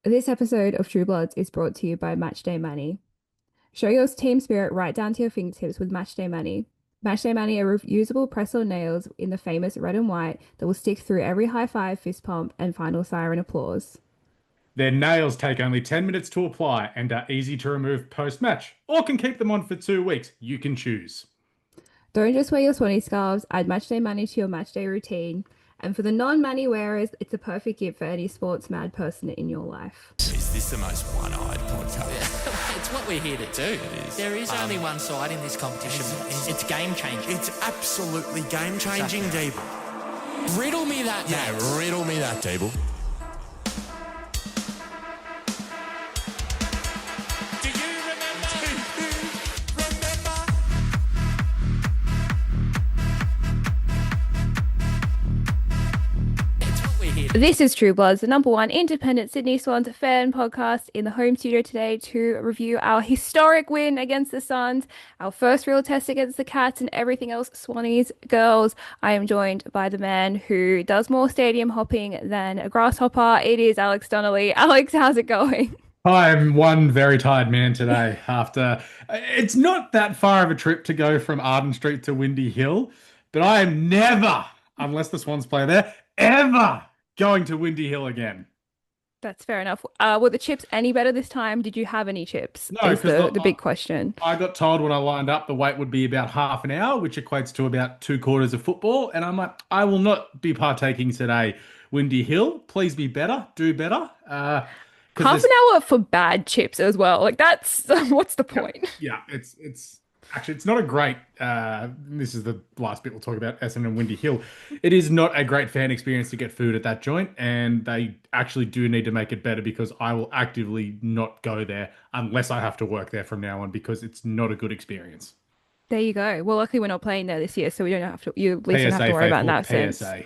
This episode of True Bloods is brought to you by Matchday Money. Show your team spirit right down to your fingertips with Matchday Money. Matchday Money are reusable press-on nails in the famous red and white that will stick through every high five, fist pump, and final siren applause. Their nails take only 10 minutes to apply and are easy to remove post-match, or can keep them on for 2 weeks. You can choose. Don't just wear your Swanee scarves, add Matchday Money to your matchday routine. And for the non-money wearers, it's a perfect gift for any sports mad person in your life. Is this the most one-eyed podcast? It's what we're here to do. There is only one side in this competition. It's game changing. It's absolutely game-changing, Deeble. Riddle me that. Yeah, riddle me that, Deeble. Do you remember? It's what we're here to do. This is True Bloods, the number one independent Sydney Swans fan podcast in the home studio today to review our historic win against the Suns, our first real test against the Cats, and everything else Swannies girls. I am joined by the man who does more stadium hopping than a grasshopper. It is Alex Donnelly. Alex, how's it going? I'm one very tired man today after it's not that far of a trip to go from Arden Street to Windy Hill, but I am never, unless the Swans play there, ever going to Windy Hill again. That's fair enough. Were the chips any better this time? Did you have any chips? No, Is because the big question. I got told when I lined up the wait would be about half an hour, which equates to about 2 quarters of football. And I'm like, I will not be partaking today. Windy Hill, please be better, do better. Half an hour for bad chips as well. Like that's what's the point? Yeah, it's actually it's not a great. This is the last bit we'll talk about Essendon and Windy Hill. It is not a great fan experience to get food at that joint, and they actually do need to make it better because I will actively not go there unless I have to work there from now on because it's not a good experience. There you go. Well, luckily we're not playing there this year, so we don't have to. You at least don't have to worry about in that sense. PSA.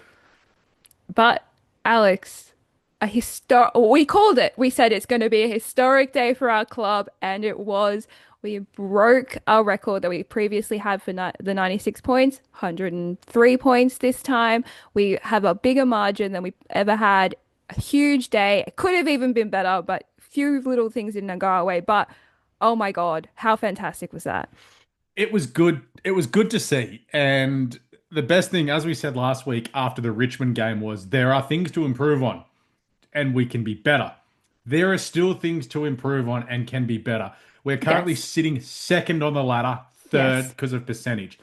But Alex, we called it. We said it's going to be a historic day for our club, and it was. We broke our record that we previously had for the 96 points, 103 points this time. We have a bigger margin than we ever had. A huge day. It could have even been better, but few little things didn't go our way. But oh my God, how fantastic was that? It was good. It was good to see. And the best thing, as we said last week after the Richmond game, was there are things to improve on and we can be better. There are still things to improve on and can be better. We're currently sitting second on the ladder, third because of percentage.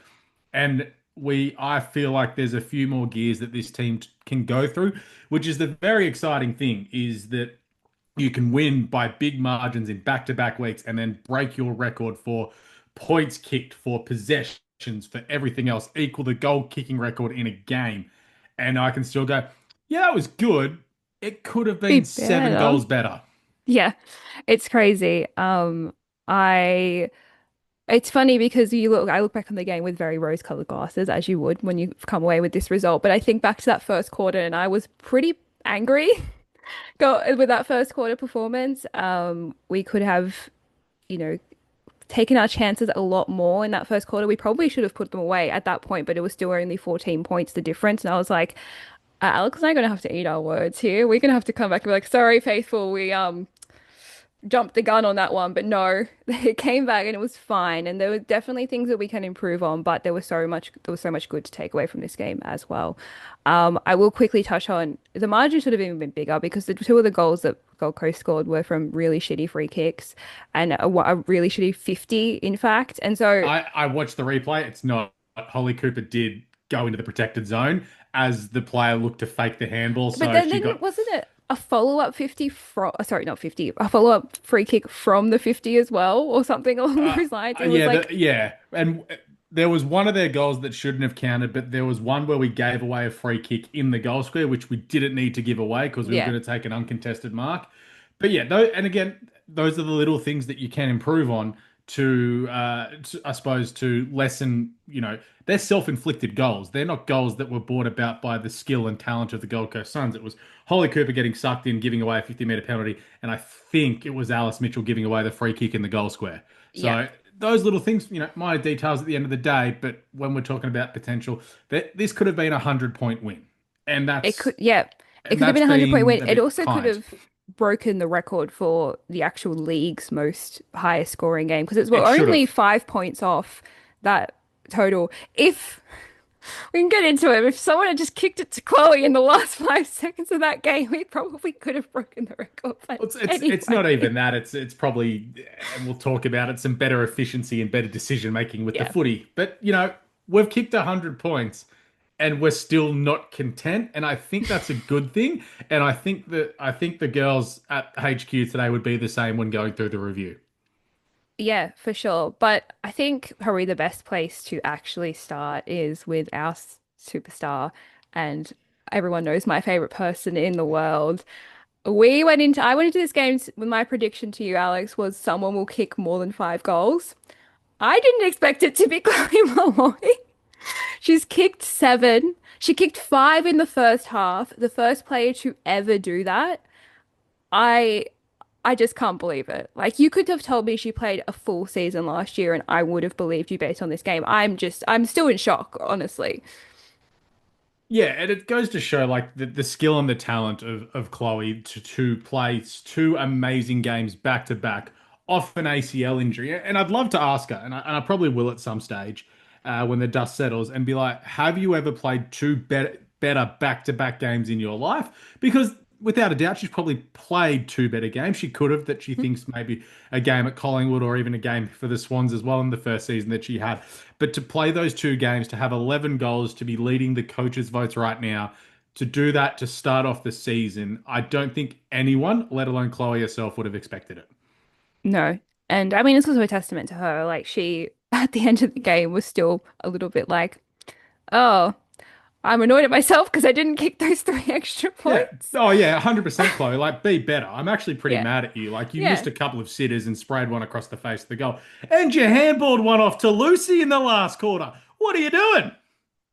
And I feel like there's a few more gears that this team can go through, which is the very exciting thing is that you can win by big margins in back-to-back weeks and then break your record for points kicked, for possessions, for everything else, equal the goal kicking record in a game. And I can still go, yeah, it was good. It could have been 7 goals better. Yeah, it's crazy. I it's funny because I look back on the game with very rose-colored glasses, as you would when you come away with this result. But I think back to that first quarter, and I was pretty angry with that first quarter performance. We could have, you know, taken our chances a lot more in that first quarter. We probably should have put them away at that point, but it was still only 14 points the difference. And I was like, Alex and I are gonna have to eat our words here. We're gonna have to come back and be like, sorry, faithful, we jumped the gun on that one, but no, it came back and it was fine. And there were definitely things that we can improve on, but there was so much good to take away from this game as well. I will quickly touch on the margin should have even been bigger because the two of the goals that Gold Coast scored were from really shitty free kicks and a really shitty 50, in fact. And so I watched the replay. It's not Holly Cooper did go into the protected zone as the player looked to fake the handball. But then wasn't it a follow-up 50 from, sorry, not 50, a follow-up free kick from the 50 as well, or something along those lines? It was yeah. And there was one of their goals that shouldn't have counted, but there was one where we gave away a free kick in the goal square, which we didn't need to give away because we were going to take an uncontested mark. But yeah, and again, those are the little things that you can improve on I suppose, to lessen, they're self-inflicted goals. They're not goals that were brought about by the skill and talent of the Gold Coast Suns. It was Holly Cooper getting sucked in, giving away a 50-metre penalty, and I think it was Alice Mitchell giving away the free kick in the goal square. So those little things, minor details at the end of the day, but when we're talking about potential, this could have been a 100-point win. And that's... It could have been a 100-point win. It also could have broken the record for the actual league's most highest scoring game because it's we're It should only have. 5 points off that total. If we can get into it, if someone had just kicked it to Chloe in the last 5 seconds of that game, we probably could have broken the record. But It's not anyway, even that. It's probably, and we'll talk about it, some better efficiency and better decision making with the yeah. footy. But we've kicked 100 points, and we're still not content. And I think that's a good thing. And I think the girls at HQ today would be the same when going through the review. Yeah, for sure. But I think probably the best place to actually start is with our superstar, and everyone knows my favorite person in the world. I went into this game with my prediction to you, Alex, was someone will kick more than 5 goals. I didn't expect it to be Chloe Molloy. She's kicked 7. She kicked 5 in the first half, the first player to ever do that. I I just can't believe it. Like you could have told me she played a full season last year and I would have believed you based on this game. I'm still in shock, honestly. Yeah, and it goes to show like the skill and the talent of Chloe to play two amazing games back to back off an ACL injury. And I'd love to ask her, and I probably will at some stage when the dust settles, and be like, have you ever played two better back to back games in your life? Because without a doubt, she's probably played two better games. She could have that she thinks maybe a game at Collingwood or even a game for the Swans as well in the first season that she had. But to play those two games, to have 11 goals, to be leading the coaches' votes right now, to do that to start off the season, I don't think anyone, let alone Chloe herself, would have expected it. No. And I mean, it's also a testament to her. Like she, at the end of the game, was still a little bit like, oh, I'm annoyed at myself because I didn't kick those 3 extra Yeah. points. Oh, yeah, 100% Chloe. Like, be better. I'm actually pretty Yeah. mad at you. Like, you missed Yeah. a couple of sitters and sprayed one across the face of the goal. And you handballed one off to Lucy in the last quarter. What are you doing?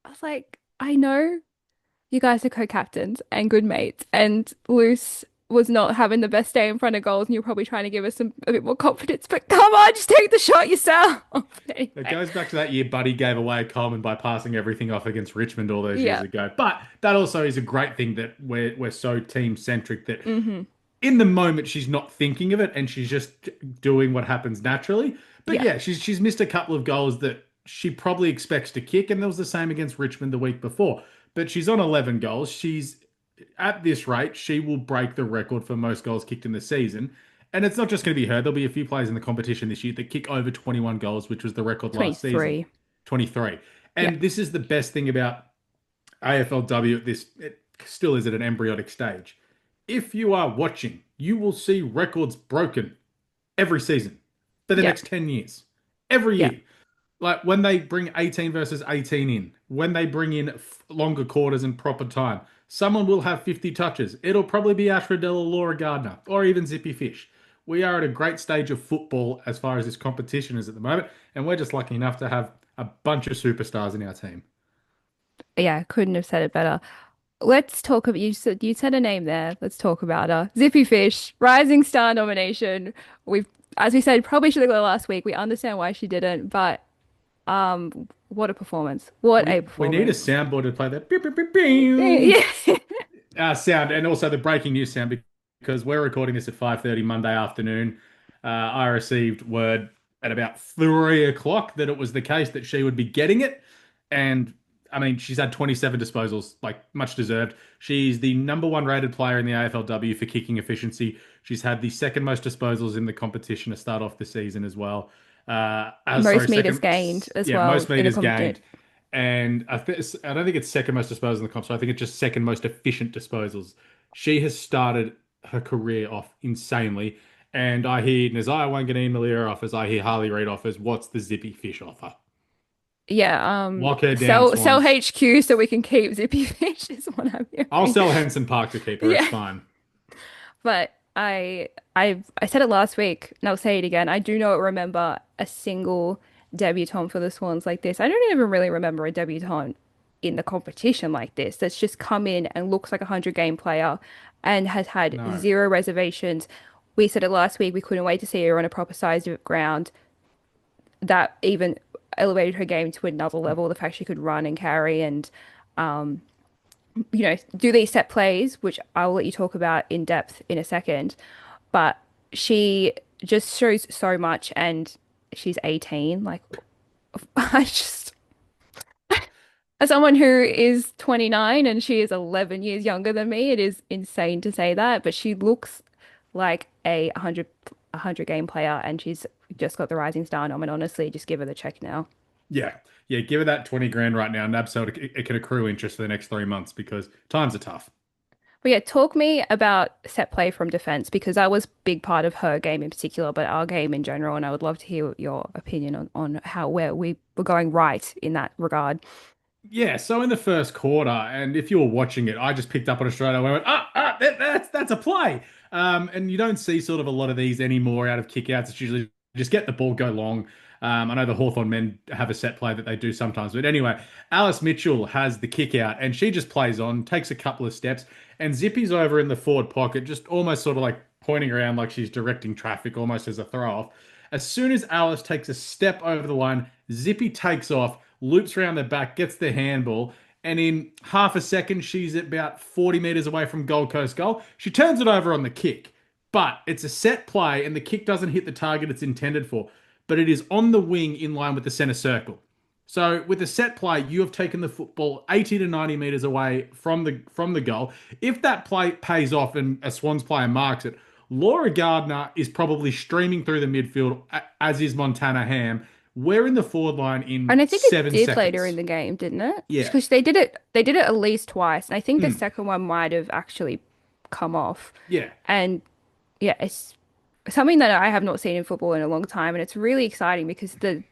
I was like, I know you guys are co-captains and good mates, and Luce was not having the best day in front of goals, and you're probably trying to give us a bit more confidence. But come on, just take the shot yourself. It Anyway, goes back to that year Buddy gave away at Coleman by passing everything off against Richmond all those years yeah. ago. But that also is a great thing that we're so team centric that Hmm. in the moment she's not thinking of it and she's just doing what happens naturally. But Yeah. yeah, she's missed a couple of goals that she probably expects to kick, and that was the same against Richmond the week before. But she's on 11 goals. She's at this rate, she will break the record for most goals kicked in the season. And it's not just going to be her. There'll be a few players in the competition this year that kick over 21 goals, which was the record last season, 23. 23. Yeah. And this is the best thing about AFLW at this, it still is at an embryonic stage. If you are watching, you will see records broken every season for the Yeah. next 10 years. Every Yeah. year. Like when they bring 18 versus 18 in, when they bring in longer quarters and proper time, someone will have 50 touches. It'll probably be Ashradell or Laura Gardner or even Zippy Fish. We are at a great stage of football as far as this competition is at the moment, and we're just lucky enough to have a bunch of superstars in our team. Yeah. Couldn't have said it better. Let's talk about you said a name there. Let's talk about her. Zippy Fish, Rising Star nomination. We've as we said, probably should have got it last week. We understand why she didn't, but what a performance. What a We need a performance. soundboard to play that pew, pew, pew, pew, Yeah. sound, and also the breaking news sound, because we're recording this at 5:30 Monday afternoon. I received word at about 3 o'clock that it was the case that she would be getting it. And I mean, she's had 27 disposals, like much deserved. She's the number one rated player in the AFLW for kicking efficiency. She's had the second most disposals in the competition to start off the season as well. Most Sorry, meters second, gained as yeah, well most in a meters competition. gained. And I don't think it's second most disposals in the comp, so I think it's just second most efficient disposals. She has started her career off insanely. And I hear Nazaya Wanganeen-Malira offers, I hear Harley Reid offers, what's the Zippy Fish offer? Yeah, Lock her down, sell Swans. HQ so we can keep Zippy Fish is what I'm I'll hearing. sell Henson Park to keep her, it's Yeah. fine. But I said it last week and I'll say it again. I do not remember a single debutante for the Swans like this. I don't even really remember a debutante in the competition like this that's just come in and looks like a 100 game player and has had No. zero reservations. We said it last week, we couldn't wait to see her on a proper sized ground. That even elevated her game to another level. The fact she could run and carry and do these set plays, which I will let you talk about in depth in a second. But she just shows so much, and she's 18. Like, I just, as someone who is 29 and she is 11 years younger than me, it is insane to say that. But she looks like a hundred game player, and she's just got the Rising Star nom. And honestly, just give her the check now. Yeah. Yeah, give her that 20 grand right now, and absolutely it can accrue interest for the next 3 months because times are tough. But yeah, talk me about set play from defense because that was a big part of her game in particular, but our game in general. And I would love to hear your opinion on how where we were going right in that regard. Yeah, so in the first quarter, and if you were watching it, I just picked up on it straight away. I went, that's a play. And you don't see sort of a lot of these anymore out of kickouts. It's usually just get the ball, go long. I know the Hawthorn men have a set play that they do sometimes, but anyway, Alice Mitchell has the kick out, and she just plays on, takes a couple of steps, and Zippy's over in the forward pocket, just almost sort of like pointing around like she's directing traffic, almost as a throw off. As soon as Alice takes a step over the line, Zippy takes off, loops around the back, gets the handball, and in half a second, she's about 40 meters away from Gold Coast goal. She turns it over on the kick, but it's a set play, and the kick doesn't hit the target it's intended for, but it is on the wing in line with the center circle. So with a set play, you have taken the football 80 to 90 meters away from the goal. If that play pays off and a Swans player marks it, Laura Gardner is probably streaming through the midfield, as is Montana Ham. We're in the forward line in And I think it seven did later seconds. in the game, didn't it? Yeah. Because they did it at least twice. And I think the Mm, second one might have actually come off. yeah. And yeah, it's something that I have not seen in football in a long time, and it's really exciting because the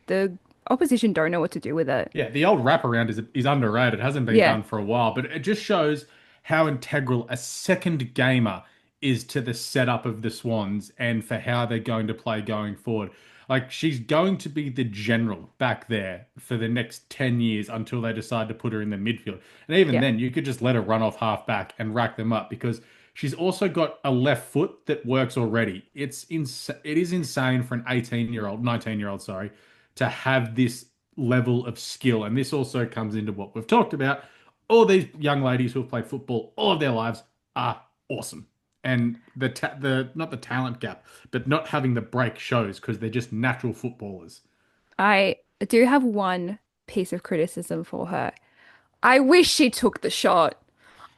opposition don't know what to do with it. Yeah, the old wraparound is underrated. It hasn't been Yeah, done for a while, but it just shows how integral a second gamer is to the setup of the Swans and for how they're going to play going forward. Like she's going to be the general back there for the next 10 years until they decide to put her in the midfield. And even yeah. then, you could just let her run off half back and rack them up because she's also got a left foot that works already. It is insane for an 18-year-old, 19-year-old, sorry, to have this level of skill. And this also comes into what we've talked about. All these young ladies who have played football all of their lives are awesome. And the not the talent gap, but not having the break shows because they're just natural footballers. I do have one piece of criticism for her. I wish she took the shot.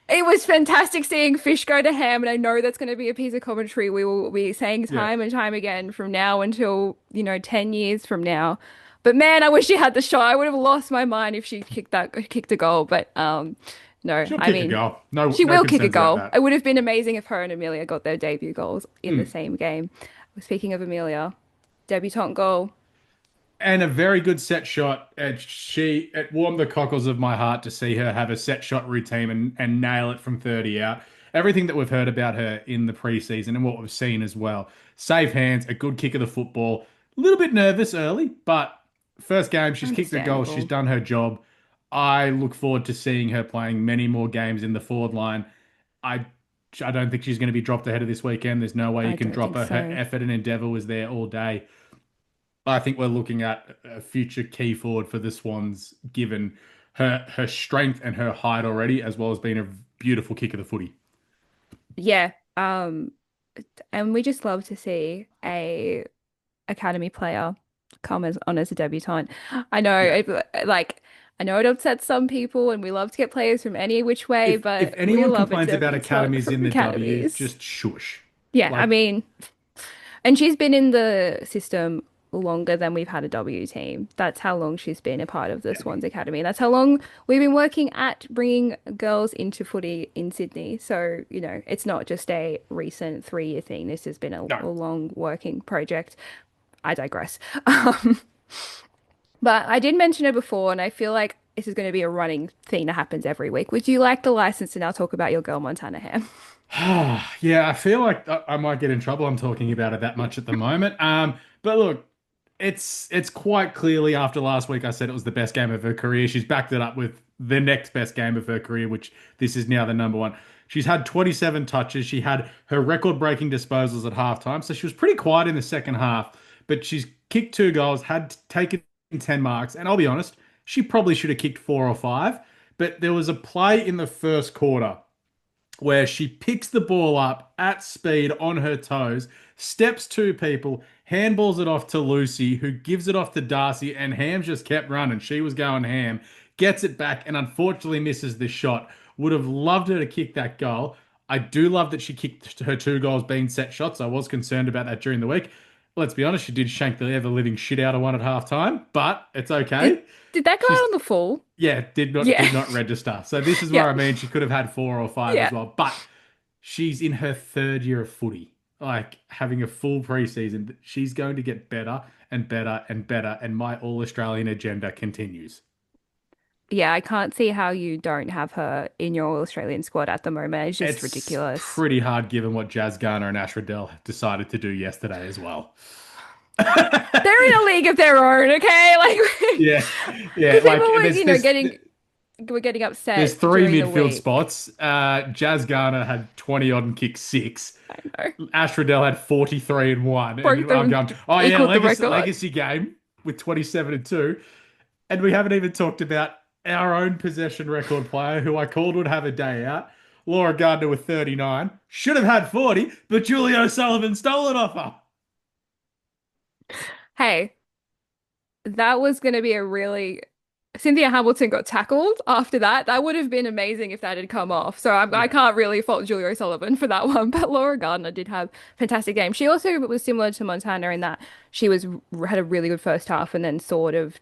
It was fantastic seeing Fish go to Ham, and I know that's going to be a piece of commentary we will be saying Yeah. time and time again from now until, 10 years from now. But man, I wish she had the shot. I would have lost my mind if she kicked a goal. But no, She'll I kick a mean, goal. No, she no will kick a concerns about goal. that. It would have been amazing if her and Amelia got their debut goals in the Mm. same game. Speaking of Amelia, debutante goal. And a very good set shot. It warmed the cockles of my heart to see her have a set shot routine and nail it from 30 out. Everything that we've heard about her in the preseason and what we've seen as well. Safe hands, a good kick of the football. A little bit nervous early, but first game, she's kicked a goal. She's Understandable. done her job. I look forward to seeing her playing many more games in the forward line. I I don't think she's going to be dropped ahead of this weekend. There's no way you I can don't drop think her. Her so. effort and endeavour was there all day. I think we're looking at a future key forward for the Swans, given her strength and her height already, as well as being a beautiful kick of the footy. Yeah. And we just love to see a academy player come as on as a debutante. I know Yeah. I know it upsets some people and we love to get players from any which way, If but we anyone love a complains about debutante academies from in the W, academies. just shush. Yeah, I Like, mean, and she's been in the system longer than we've had a W team. That's how long she's been a part of the yeah, Swans Academy. That's how long we've been working at bringing girls into footy in Sydney. So, it's not just a recent 3-year thing. This has been a no. long working project. I digress. Um, but I did mention it before, and I feel like this is going to be a running thing that happens every week. Would you like the license to now talk about your girl Montana Ham? Yeah, I feel like I might get in trouble. I'm talking about it that much at the moment. But look, it's quite clearly after last week I said it was the best game of her career. She's backed it up with the next best game of her career, which this is now the number one. She's had 27 touches. She had her record-breaking disposals at halftime, so she was pretty quiet in the second half. But she's kicked 2 goals, had taken 10 marks, and I'll be honest, she probably should have kicked 4 or 5. But there was a play in the first quarter where she picks the ball up at speed on her toes, steps two people, handballs it off to Lucy, who gives it off to Darcy, and Ham just kept running. She was going ham, gets it back, and unfortunately misses the shot. Would have loved her to kick that goal. I do love that she kicked her two goals being set shots. I was concerned about that during the week. Let's be honest, she did shank the ever living shit out of one at halftime, but it's Did okay. did that go out She's on the full? yeah, Yeah. did not register. So this is Yeah. where I mean she could have had four or five as Yeah. well. But she's in her third year of footy, like having a full preseason. She's going to get better and better and better, and my all Australian agenda continues. Yeah, I can't see how you don't have her in your All Australian squad at the moment. It's just It's ridiculous. pretty hard given what Jazz Garner and Ash Riddell decided to do yesterday as well. They're in a league of their own, okay? Like, Yeah, yeah. because Like people were, there's were getting there's upset three during the midfield week. spots. Jazz Garner had 20 odd and kicked six. I know. Ash Riddell had 43 and one. Broke And I'm them, going, oh yeah, equaled the record. legacy game with 27 and two. And we haven't even talked about our own possession record player who I called would have a day out. Laura Gardner with 39. Should have had 40, but Julie O'Sullivan stole it off her. Hey, that was going to be a really. Cynthia Hamilton got tackled after that. That would have been amazing if that had come off. So I Yeah. can't really fault Julia O'Sullivan for that one. But Laura Gardner did have a fantastic game. She also was similar to Montana in that she was had a really good first half and then sort of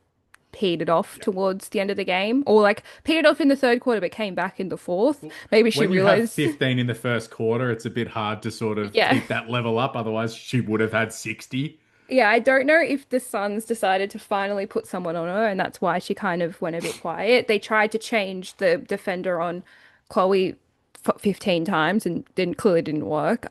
petered off Yeah. towards the end of the game, or like petered off in the third quarter but came back in the fourth. Maybe she When you have realized, 15 in the first quarter, it's a bit hard to sort of yeah. keep that level up. Otherwise, she would have had 60. Yeah, I don't know if the Suns decided to finally put someone on her, and that's why she kind of went a bit quiet. They tried to change the defender on Chloe 15 times and didn't clearly didn't work.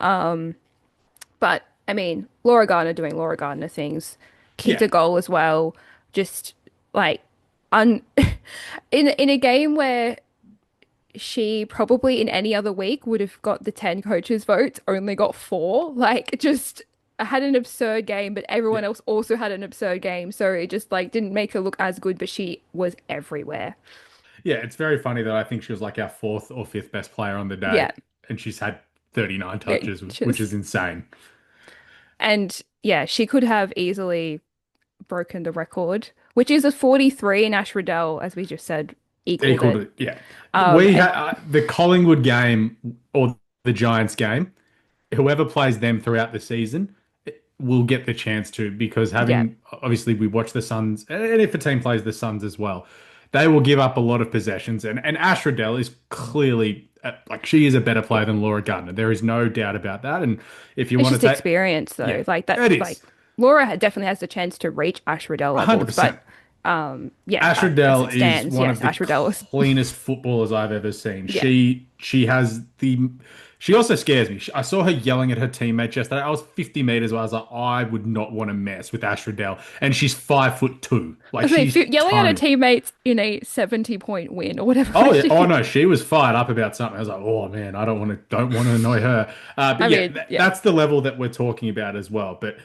But I mean, Laura Gardner doing Laura Gardner things, kicked Yeah. a goal as well. Just like un in a game where she probably in any other week would have got the 10 coaches votes, only got four. Like just had an absurd game, but everyone Yeah. else also had an absurd game. So it just like didn't make her look as good, but she was everywhere. Yeah, it's very funny that I think she was like our fourth or fifth best player on the day, Yeah. and she's had 39 Yeah, touches, which is just insane. and yeah, she could have easily broken the record, which is a 43, and Ash Riddell, as we just said, equaled Equal it. to, yeah. We And had the Collingwood game or the Giants game. Whoever plays them throughout the season will get the chance to because yeah, having obviously we watch the Suns, and if a team plays the Suns as well, they will give up a lot of possessions. And Ash Riddell is clearly like she is a better player than Laura Gardner. There is no doubt about that. And if you it's want just to take, experience yeah, though. Like that, it like is Laura definitely has the chance to reach Ash Riddell levels, 100%. but yeah, Ash as Riddell it is stands, one yes, of the Ash Riddell is cleanest footballers I've ever seen. yeah. She has the she also scares me. I saw her yelling at her teammates yesterday. I was 50 meters away. I was like, I would not want to mess with Ash Riddell. And she's 5'2". Like I mean, she's yelling at her tiny. teammates in a 70-point win or whatever. Oh Like yeah. Oh she, no, she was fired up about something. I was like, oh man, I don't want to annoy her. But I yeah, mean, yeah, that's the level that we're talking about as well. But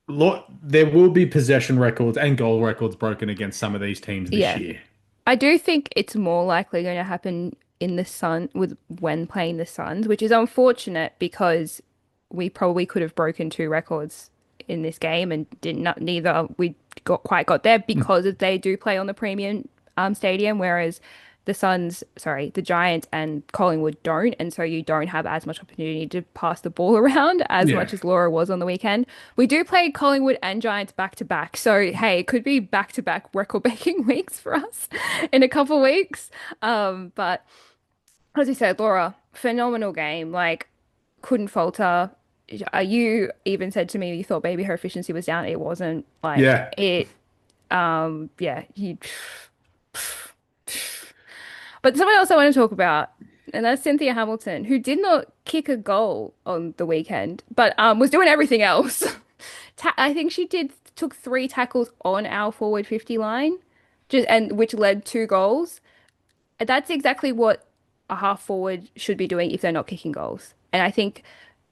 look, there will be possession records and goal records broken against some of these teams this yeah. year. I do think it's more likely going to happen in the Sun with when playing the Suns, which is unfortunate because we probably could have broken two records in this game and did not neither we got there because they do play on the premium stadium, whereas the Suns, sorry, the Giants and Collingwood don't, and so you don't have as much opportunity to pass the ball around as Yeah. much as Laura was on the weekend. We do play Collingwood and Giants back to back, so hey, it could be back to back record breaking weeks for us in a couple weeks. But as you said, Laura, phenomenal game. Like, couldn't falter. You even said to me you thought maybe her efficiency was down. It wasn't. Like Yeah. it. Yeah. You. But someone else I want to talk about, and that's Cynthia Hamilton, who did not kick a goal on the weekend, but was doing everything else. Ta I think she took three tackles on our forward 50 line, just and which led two goals. That's exactly what a half forward should be doing if they're not kicking goals. And I think,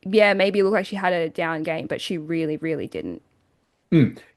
yeah, maybe it looked like she had a down game, but she really, really didn't.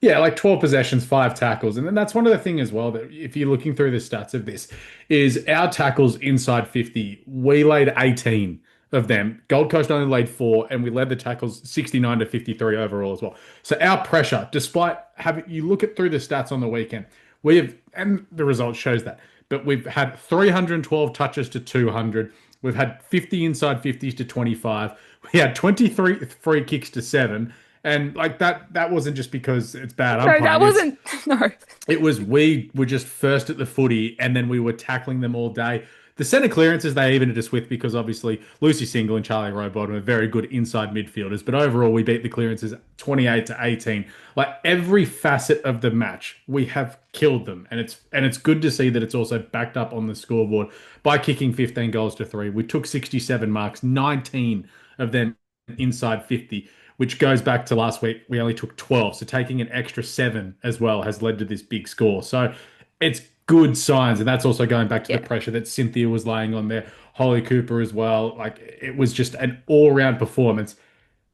Yeah, like 12 possessions, 5 tackles. And then that's one of the thing as well that if you're looking through the stats of this, is our tackles inside 50. We laid 18 of them. Gold Coast only laid 4, and we led the tackles 69 to 53 overall as well. So our pressure, despite having you look at through the stats on the weekend, we have, and the result shows that, but we've had 312 touches to 200. We've had 50 inside 50s to 25. We had 23 free kicks to 7. And like that wasn't just because it's bad No, that umpiring. wasn't. No. It was we were just first at the footy and then we were tackling them all day. The centre clearances they evened us with because obviously Lucy Single and Charlie Rowbottom are very good inside midfielders, but overall we beat the clearances 28 to 18. Like every facet of the match, we have killed them. And it's good to see that it's also backed up on the scoreboard by kicking 15 goals to 3. We took 67 marks, 19 of them inside 50, which goes back to last week. We only took 12. So taking an extra 7 as well has led to this big score. So it's good signs. And that's also going back to the Yeah. pressure that Cynthia was laying on there, Holly Cooper as well. Like it was just an all round performance.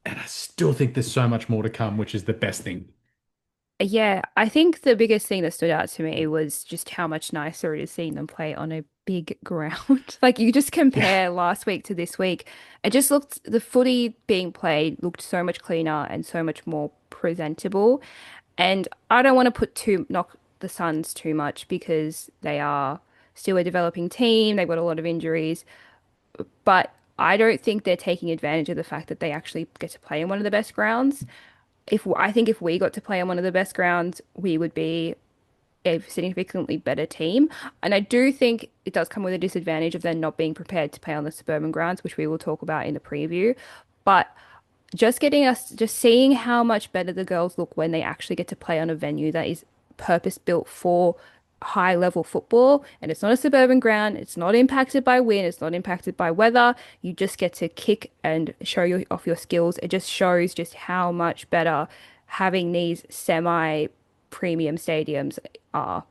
And I still think there's so much more to come, which is the best thing. Yeah, I think the biggest thing that stood out to me was just how much nicer it is seeing them play on a big ground. Like you just Yeah. compare last week to this week, it just looked the footy being played looked so much cleaner and so much more presentable. And I don't want to put too knock the Suns too much because they are still a developing team. They've got a lot of injuries, but I don't think they're taking advantage of the fact that they actually get to play in one of the best grounds. If I think if we got to play on one of the best grounds, we would be a significantly better team. And I do think it does come with a disadvantage of them not being prepared to play on the suburban grounds, which we will talk about in the preview. But just seeing how much better the girls look when they actually get to play on a venue that is purpose built for high level football, and it's not a suburban ground, it's not impacted by wind, it's not impacted by weather. You just get to kick and show off your skills. It just shows just how much better having these semi premium stadiums are.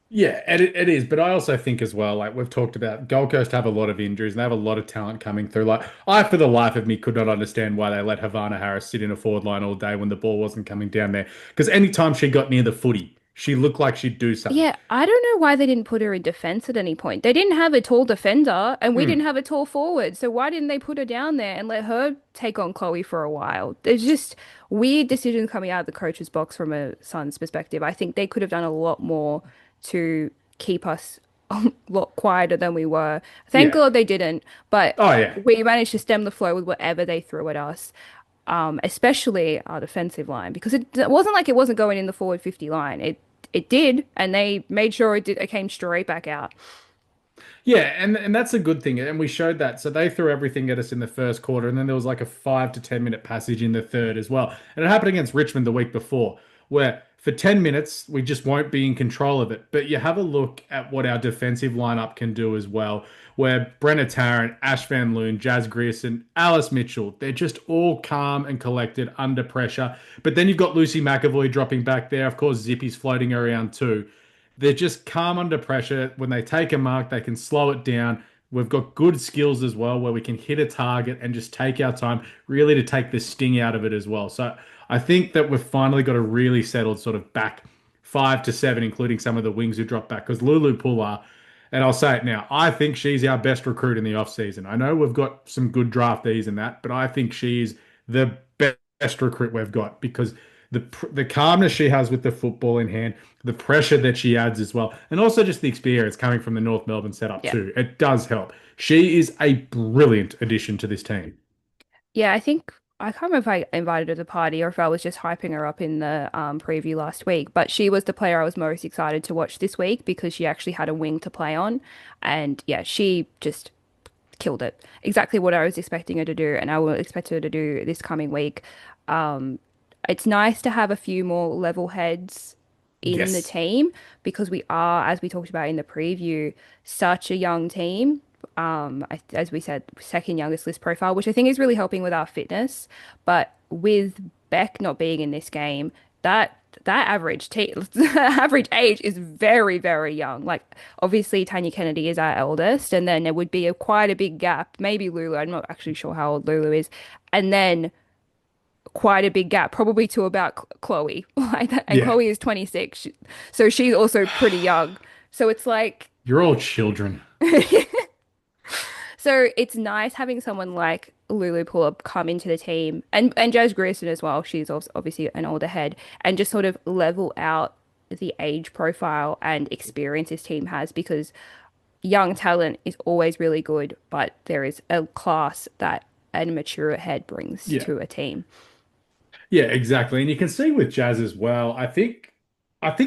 Yeah, it is. But I also think as well, like we've talked about, Gold Coast have a lot of injuries and they have a lot of talent coming through. Like I, for the life of me, could not understand why they let Havana Harris sit in a forward line all day when the ball wasn't coming down there. Because anytime she got near the footy, she looked like she'd do something. Yeah, I don't know why they didn't put her in defense at any point. They didn't have a tall defender, and we didn't Hmm. have a tall forward. So why didn't they put her down there and let her take on Chloe for a while? There's just weird decisions coming out of the coach's box from a Suns perspective. I think they could have done a lot more to keep us a lot quieter than we were. Thank Yeah. God they didn't, but Oh yeah. we managed to stem the flow with whatever they threw at us. Especially our defensive line, because it wasn't like it wasn't going in the forward 50 line. It did, and they made sure it did. It came straight back out. Yeah, and that's a good thing, and we showed that. So they threw everything at us in the first quarter, and then there was like a 5 to 10 minute passage in the third as well. And it happened against Richmond the week before, where for 10 minutes we just won't be in control of it. But you have a look at what our defensive lineup can do as well, where Brenna Tarrant, Ash Van Loon, Jazz Grierson, Alice Mitchell, they're just all calm and collected under pressure. But then you've got Lucy McAvoy dropping back there. Of course, Zippy's floating around too. They're just calm under pressure. When they take a mark, they can slow it down. We've got good skills as well where we can hit a target and just take our time, really to take the sting out of it as well. So I think that we've finally got a really settled sort of back 5 to 7, including some of the wings who dropped back. Because Lulu Puller, and I'll say it now, I think she's our best recruit in the offseason. I know we've got some good draftees and that, but I think she's the best recruit we've got because the calmness she has with the football in hand, the pressure that she adds as well, and also just the experience coming from the North Melbourne setup Yeah. too. It does help. She is a brilliant addition to this team. Yeah, I think I can't remember if I invited her to the party or if I was just hyping her up in the preview last week, but she was the player I was most excited to watch this week because she actually had a wing to play on. And yeah, she just killed it. Exactly what I was expecting her to do, and I will expect her to do this coming week. Um, it's nice to have a few more level heads in the Yes. team because we are, as we talked about in the preview, such a young team. As we said, second youngest list profile, which I think is really helping with our fitness. But with Beck not being in this game, that average age is very, very young. Like obviously Tanya Kennedy is our eldest, and then there would be quite a big gap. Maybe Lulu, I'm not actually sure how old Lulu is, and then quite a big gap, probably to about Chloe. Like that. And Yeah. Chloe is 26, so she's also pretty young. So it's like, You're all children. so it's nice having someone like Lulu Pullop come into the team and Jazz Grierson as well. She's also obviously an older head and just sort of level out the age profile and experience this team has because young talent is always really good, but there is a class that a mature head brings Yeah. to a team. Yeah, exactly. And you can see with Jazz as well. I think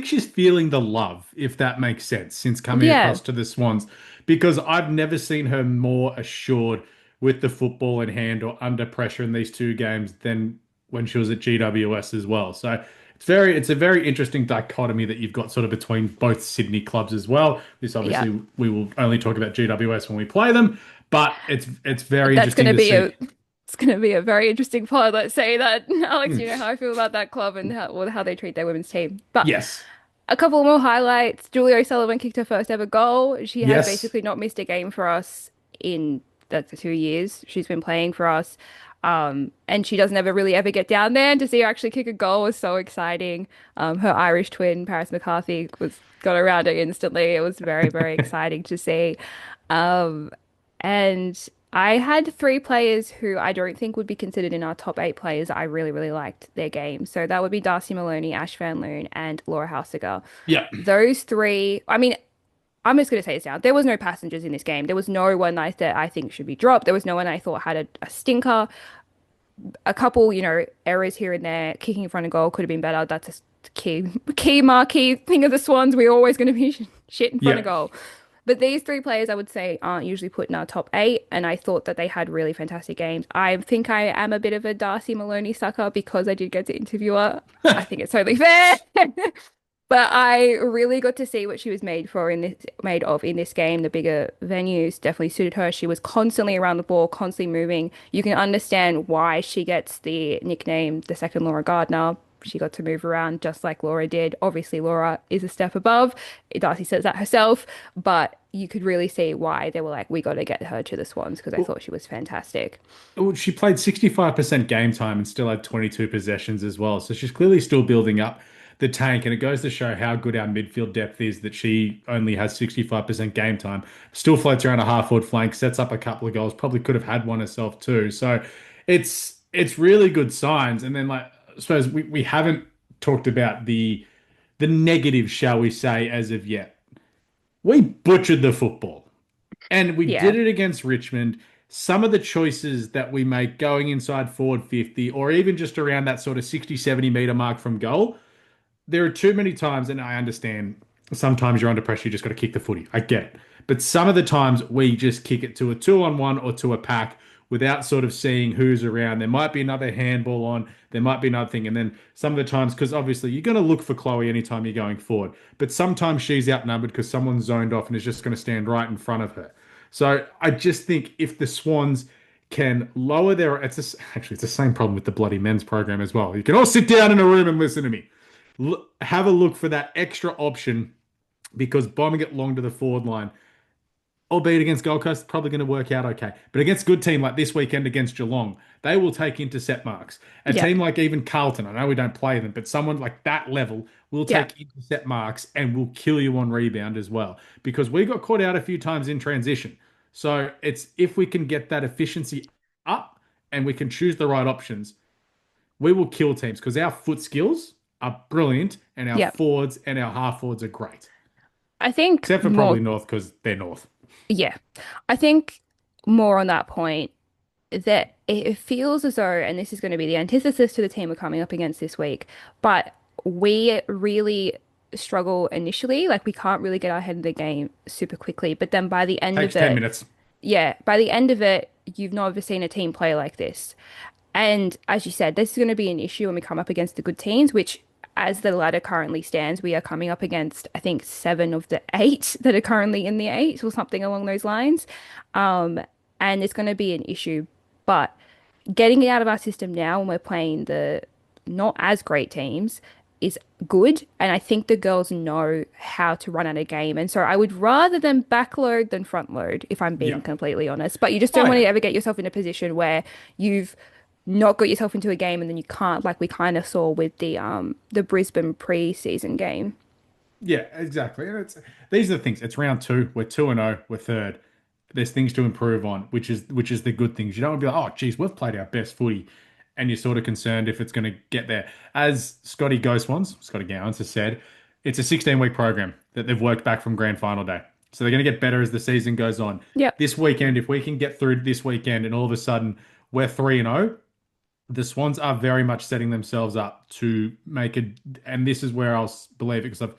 she's feeling the love, if that makes sense, since coming Yeah, across to the Swans, because I've never seen her more assured with the football in hand or under pressure in these two games than when she was at GWS as well. So it's a very interesting dichotomy that you've got sort of between both Sydney clubs as well. This yeah. obviously we will only talk about GWS when we play them, but it's very That's interesting gonna to be see. a it's gonna be a very interesting pod. Let's say that, Alex, you know how I feel about that club and how they treat their women's team. But Yes. a couple more highlights. Julie O'Sullivan kicked her first ever goal. She has Yes. basically not missed a game for us in the 2 years she's been playing for us. And she doesn't ever really ever get down there. And to see her actually kick a goal was so exciting. Her Irish twin, Paris McCarthy, was got around her instantly. It was very, very exciting to see. Um, and I had three players who I don't think would be considered in our top eight players. I really, really liked their game. So that would be Darcy Maloney, Ash Van Loon, and Laura Houseger. Yeah. Those three, I mean, I'm just going to say this now. There was no passengers in this game. There was no one that I think should be dropped. There was no one I thought had a stinker. A couple, errors here and there. Kicking in front of goal could have been better. That's a key marquee thing of the Swans. We're always going to be shit in front Yeah. of goal. But these three players, I would say, aren't usually put in our top eight, and I thought that they had really fantastic games. I think I am a bit of a Darcy Maloney sucker because I did get to interview her. I think it's totally fair. But I really got to see what she was made of in this game. The bigger venues definitely suited her. She was constantly around the ball, constantly moving. You can understand why she gets the nickname the second Laura Gardner. She got to move around just like Laura did. Obviously, Laura is a step above. Darcy says that herself, but you could really see why they were like, we got to get her to the Swans because I thought she was fantastic. Well, she played 65% game time and still had 22 possessions as well. So she's clearly still building up the tank. And it goes to show how good our midfield depth is that she only has 65% game time, still floats around a half forward flank, sets up a couple of goals, probably could have had one herself too. So it's really good signs. And then like I suppose we haven't talked about the negative, shall we say, as of yet. We butchered the football. And we did Yeah. it against Richmond. Some of the choices that we make going inside forward 50 or even just around that sort of 60, 70 meter mark from goal, there are too many times, and I understand sometimes you're under pressure, you just got to kick the footy. I get it. But some of the times we just kick it to a 2-on-1 or to a pack without sort of seeing who's around. There might be another handball on, there might be another thing. And then some of the times, because obviously you're going to look for Chloe anytime you're going forward, but sometimes she's outnumbered because someone's zoned off and is just going to stand right in front of her. So I just think if the Swans can lower their, actually it's the same problem with the bloody men's program as well. You can all sit down in a room and listen to me. Have a look for that extra option because bombing it long to the forward line, albeit against Gold Coast, probably going to work out okay. But against a good team like this weekend against Geelong, they will take intercept marks. A Yeah. team like even Carlton, I know we don't play them, but someone like that level will Yeah. take intercept marks and will kill you on rebound as well. Because we got caught out a few times in transition. So it's if we can get that efficiency up and we can choose the right options, we will kill teams because our foot skills are brilliant and our Yeah. forwards and our half forwards are great. I think Except for more, probably North because they're North. yeah. I think more on that point that it feels as though, and this is going to be the antithesis to the team we're coming up against this week, but we really struggle initially. Like we can't really get our head in the game super quickly. But then by the end Takes of 10 it, minutes. yeah, by the end of it, you've never seen a team play like this. And as you said, this is going to be an issue when we come up against the good teams, which as the ladder currently stands, we are coming up against, I think, seven of the eight that are currently in the eight or something along those lines. Um, and it's going to be an issue. But getting it out of our system now when we're playing the not as great teams is good. And I think the girls know how to run out a game. And so I would rather them backload than front load, if I'm being Yeah. completely honest. But you just Oh, don't want to yeah. ever get yourself in a position where you've not got yourself into a game and then you can't, like we kind of saw with the Brisbane pre-season game. Yeah, exactly. And these are the things. It's round two. We're 2-0. We're third. There's things to improve on, which is the good things. You don't want to be like, oh, geez, we've played our best footy, and you're sort of concerned if it's going to get there. As Scotty Gowans has said, it's a 16-week program that they've worked back from grand final day. So they're going to get better as the season goes on. Yep. This weekend, if we can get through this weekend, and all of a sudden we're 3-0, the Swans are very much setting themselves up to make it, and this is where I'll believe it because I've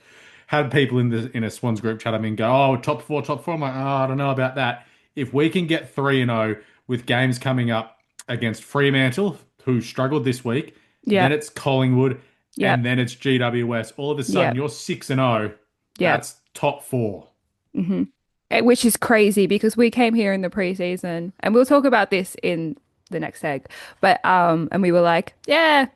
had people in a Swans group chat. I mean, go, oh, top four, top four. I'm like, oh, I don't know about that. If we can get 3-0 with games coming up against Fremantle, who struggled this week, then Yep. it's Collingwood, Yep. and then it's GWS. All of a sudden, Yep. you're 6-0. Yep. That's top four. hmm Which is crazy because we came here in the preseason, and we'll talk about this in the next egg. But and we were like, yeah,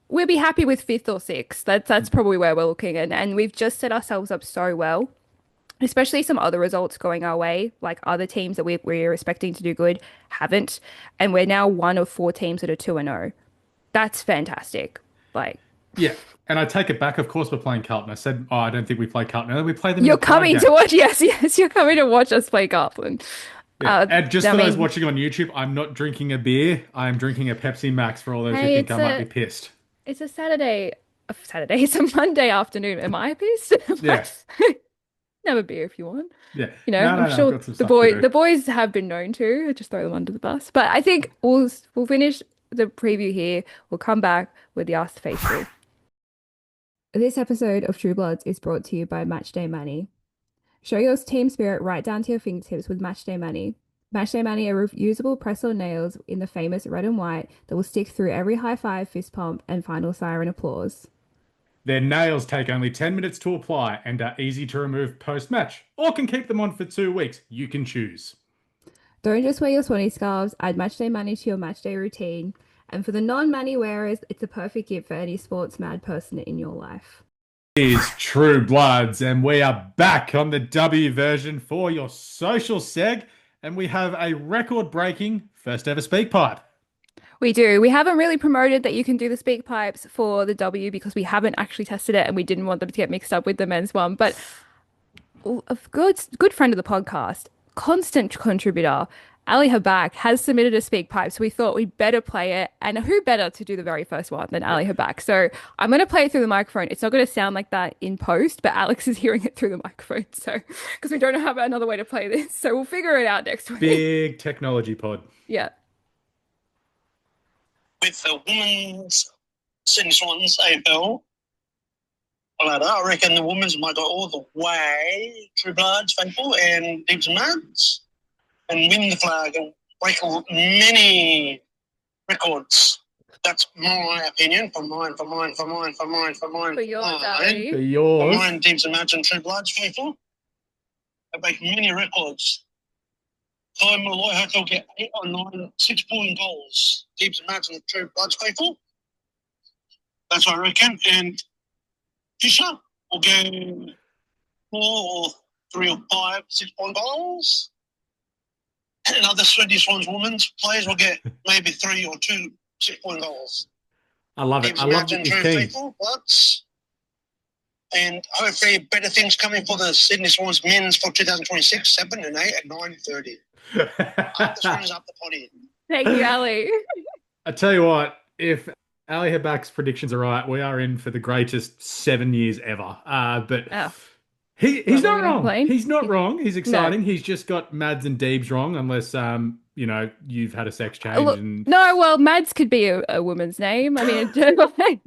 we'll be happy with fifth or sixth. That's probably where we're looking, and we've just set ourselves up so well, especially some other results going our way, like other teams that we're expecting to do good haven't, and we're now one of four teams that are 2-0. That's fantastic. Like Yeah. And I take it back. Of course, we're playing Carlton. I said, oh, I don't think we play Carlton. No, we play them in you're the Pride coming to game. watch, yes, yes, you're coming to watch us play Garland. Yeah. And just I for those mean, watching on YouTube, I'm not drinking a beer. I'm drinking a Pepsi Max for all those who hey, think I might be pissed. it's a Saturday. Saturday. It's a Monday afternoon. Am I pissed? Yeah. Have a beer if you want. Yeah. You know, No, I'm no, no. I've sure got some stuff to do. the boys have been known to. I just throw them under the bus. But I think we'll finish the preview here. We'll come back with the Ask the Faithful. This episode of True Bloods is brought to you by Matchday Money. Show your team spirit right down to your fingertips with Matchday Money. Matchday Money are reusable press-on nails in the famous red and white that will stick through every high five, fist pump, and final siren applause. Their nails take only 10 minutes to apply and are easy to remove post-match, or can keep them on for 2 weeks. You can choose. Don't just wear your Swanee scarves, add Matchday Money to your matchday routine. And for the non-money wearers, it's a perfect gift for any sports mad person in your life. Is True Bloods, and we are back on the W version for your social seg, and we have a record-breaking first ever speak pipe. We do. We haven't really promoted that you can do the speak pipes for the W because we haven't actually tested it and we didn't want them to get mixed up with the men's one. But a good friend of the podcast, constant contributor, Ali Habak has submitted a speak pipe, so we thought we'd better play it. And who better to do the very first one than Ali Habak? So I'm going to play it through the microphone. It's not going to sound like that in post, but Alex is hearing it through the microphone. So because we don't have another way to play this, so we'll figure it out next week. Big technology pod. Yeah. With the women's Sydney Swans AFL ladder, I reckon the women's might go all the way, True Bloods, Faithful, and Deeps and Mads, and win the flag and break many records. That's my opinion. For mine. For yours, For Ali. For yours. mine, Deeps and Mads and True Bloods, Faithful. They break many records. Chloe Molloy will get 8 or 9 6-point goals. Deeps and Mads and True Bloods, Faithful. That's what I reckon. And Fisher will get 4 or 3 or 5 6-point goals. And other Swedish Swans women's players will get maybe 3 or 2 6-point goals. I love it. Deeps I and love Mads and this True team. Faithful, Bloods. And hopefully better things coming for the Sydney Swans men's for 2026, 7 and 8 at 9:30. The Swans up the potty. Thank you, Ali. I tell you what, if Ali Habak's predictions are right, we are in for the greatest 7 years ever. But Oh. he's Well, not we're gonna wrong. complain. He's not wrong. He's exciting. He's just got Mads and Deebs wrong, unless you've had a sex change. Look, And no, well, Mads could be a woman's name. I mean,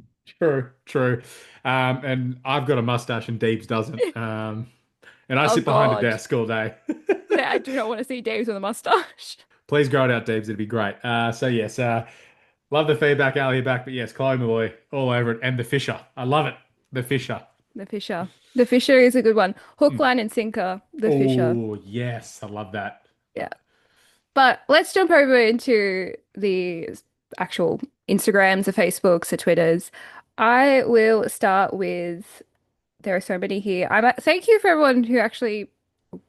true. And I've got a mustache and Deebs doesn't. And I Oh, sit behind a God. desk all day. I do not want to see Dave's with a mustache. Please grow it out, Deebs. It'd be great. So yes, love the feedback, Ali back. But yes, Chloe Molloy all over it, and the Fisher. I love it. The Fisher. The Fisher. The Fisher is a good one. Hook, line, and sinker. The Fisher. Oh yes, I love that. Yeah. But let's jump over into the actual Instagrams, the Facebooks, the Twitters. I will start with, there are so many here. Thank you for everyone who actually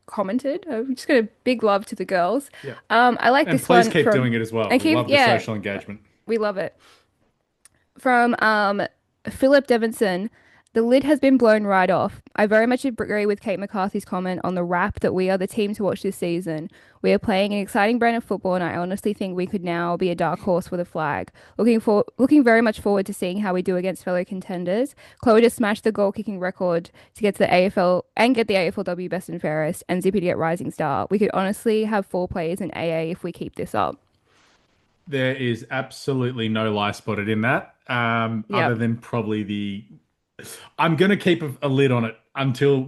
commented. I'm just going to big love to the girls. Yeah. I like And this please one keep from, doing it as well. and We keep, love the yeah, social engagement. We love it. From Philip Devinson, the lid has been blown right off. I very much agree with Kate McCarthy's comment on the wrap that we are the team to watch this season. We are playing an exciting brand of football, and I honestly think we could now be a dark horse for the flag. Looking very much forward to seeing how we do against fellow contenders. Chloe just smashed the goal kicking record to get to the AFL and get the AFLW best and fairest, and Zippy to get rising star. We could honestly have 4 players in AA if we keep this up. There is absolutely no lie spotted in that, other Yep. than probably the. I'm going to keep a lid on it until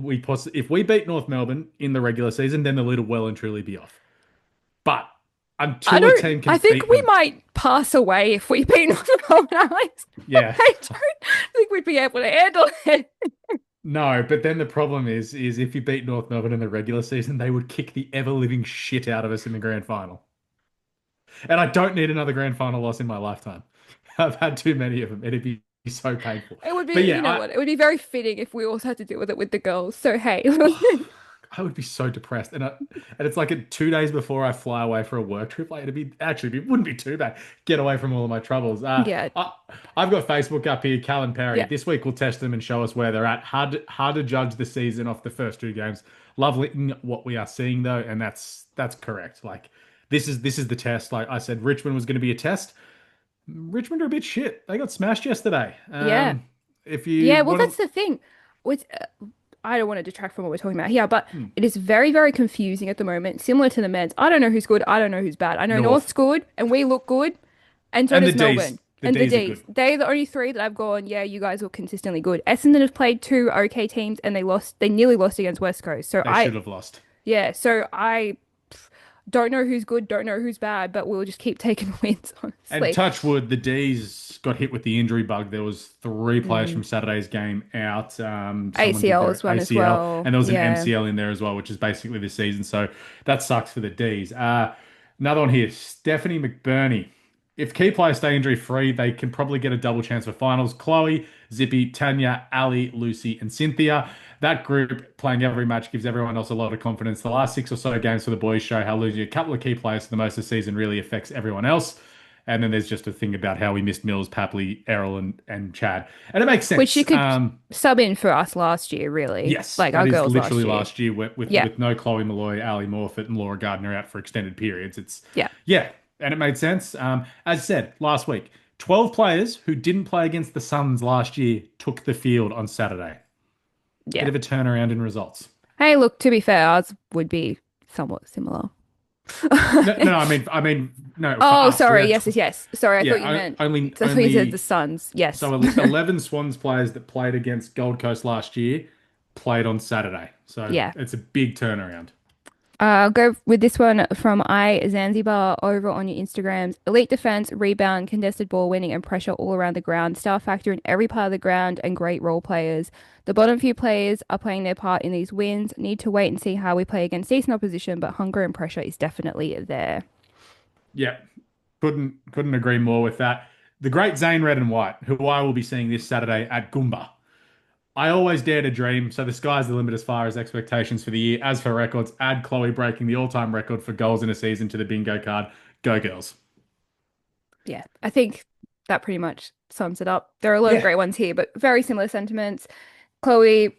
if we beat North Melbourne in the regular season, then the lid will well and truly be off. But I until a don't. team can I think beat we them, might pass away if we beat Pol and Alex. yeah, I don't think we'd be able to handle it. no. But then the problem is if you beat North Melbourne in the regular season, they would kick the ever living shit out of us in the grand final. And I don't need another grand final loss in my lifetime. I've had too many of them. It'd be so painful. It would be, But you yeah, know what? It would be very fitting if we also had to deal with it with the girls. So hey, I would be so depressed. And it's like 2 days before I fly away for a work trip. Like it wouldn't be too bad. Get away from all of my troubles. yeah, I've got Facebook up here, Cal and Perry. yeah. This week we'll test them and show us where they're at. Hard to judge the season off the first 2 games. Lovely what we are seeing though, and that's correct. Like this is the test. Like I said, Richmond was going to be a test. Richmond are a bit shit. They got smashed yesterday. Yeah. If Yeah, you well, want that's the thing. With I don't want to detract from what we're talking about here, but to, it is very, very confusing at the moment. Similar to the men's, I don't know who's good. I don't know who's bad. I know North's North good, and we look good, and so and the does D's, Melbourne the and the D's are D's. good. They're the only three that I've gone. Yeah, you guys look consistently good. Essendon have played two okay teams, and they lost. They nearly lost against West Coast. So They should have lost. yeah. So I don't know who's good, don't know who's bad, but we'll just keep taking wins, And honestly. touch wood, the D's got hit with the injury bug. There was 3 players Mm. from Saturday's game out. Someone did ACL their is one as ACL, well. and there was an Yeah. MCL in there as well, which is basically the season. So that sucks for the D's. Another one here, Stephanie McBurney. If key players stay injury free, they can probably get a double chance for finals. Chloe, Zippy, Tanya, Ali, Lucy, and Cynthia. That group playing every match gives everyone else a lot of confidence. The last 6 or so games for the boys show how losing a couple of key players for the most of the season really affects everyone else. And then there's just a thing about how we missed Mills, Papley, Errol, and Chad. And it makes Which sense. you could sub in for us last year, really. Yes, Like that our is girls last literally year. last year Yeah. with no Chloe Molloy, Ali Morfitt, and Laura Gardner out for extended periods. It's Yeah. yeah, and it made sense. As said last week, 12 players who didn't play against the Suns last year took the field on Saturday. Bit Yeah. of a turnaround in results. Hey, look, to be fair, ours would be somewhat similar. No, I mean, no. For Oh, us, we sorry. had Yes, yes, yes. Sorry, I yeah, thought you meant. only I thought you said only the Suns. Yes. so 11 Swans players that played against Gold Coast last year played on Saturday. So Yeah. it's a big turnaround. I'll go with this one from I Zanzibar over on your Instagrams. Elite defense, rebound, contested ball winning, and pressure all around the ground. Star factor in every part of the ground and great role players. The bottom few players are playing their part in these wins. Need to wait and see how we play against decent opposition, but hunger and pressure is definitely there. Yeah, couldn't agree more with that. The great Zane Red and White, who I will be seeing this Saturday at Goomba. I always dare to dream, so the sky's the limit as far as expectations for the year. As for records, add Chloe breaking the all-time record for goals in a season to the bingo card. Go girls. Yeah, I think that pretty much sums it up. There are a lot of Yeah. great ones here, but very similar sentiments. Chloe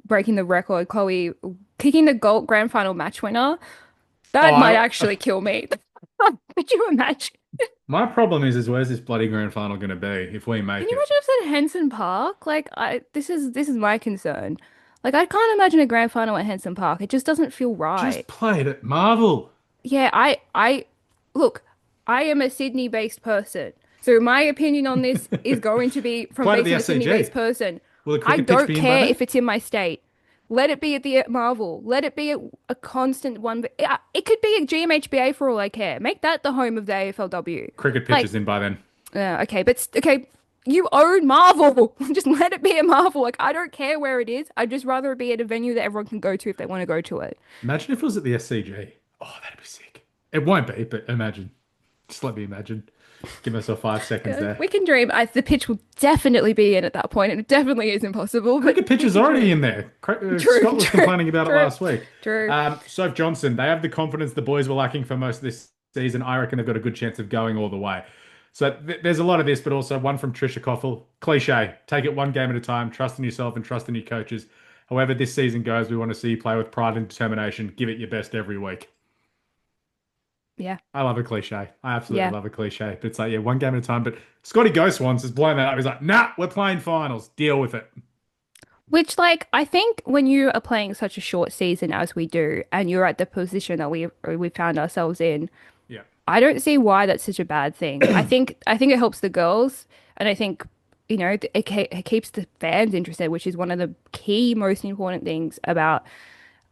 breaking the record, Chloe kicking the goal grand final match winner. That Oh, might actually kill me. Could you imagine? My problem is where's this bloody grand final going to be if we make Can you it? imagine if it's at Henson Park? Like this is my concern. Like I can't imagine a grand final at Henson Park. It just doesn't feel right. Just play it at Marvel. Yeah, I look, I am a Sydney-based person. So my opinion on this is going to be from Play it at based the on a SCG. Sydney-based person. Will the I cricket pitch don't be in by care then? if it's in my state. Let it be at the Marvel. Let it be a constant one. It could be a GMHBA for all I care. Make that the home of the AFLW. Cricket pitch Like, is in by then. okay, but okay, you own Marvel. Just let it be a Marvel. Like I don't care where it is. I'd just rather it be at a venue that everyone can go to if they want to go to it. Imagine if it was at the SCG. Oh, that'd be sick. It won't be, but imagine. Just let me imagine. Give myself 5 seconds there. We can dream. The pitch will definitely be in at that point. It definitely is impossible. But Cricket pitch is already in there. Scott was complaining about it last week. True. Soph Johnson, they have the confidence the boys were lacking for most of this season. I reckon they've got a good chance of going all the way. So there's a lot of this, but also one from Trisha Coffell. Cliche. Take it one game at a time. Trust in yourself and trust in your coaches. However this season goes, we want to see you play with pride and determination. Give it your best every week. Yeah. I love a cliche. I absolutely Yeah. love a cliche. But it's like, yeah, one game at a time. But Scotty Ghost once has blown that up. He's like, nah, we're playing finals. Deal with it. Which, like, I think when you are playing such a short season as we do, and you're at the position that we found ourselves in, Yeah. I don't see why that's such a bad thing. I think it helps the girls, and I think it keeps the fans interested, which is one of the key, most important things about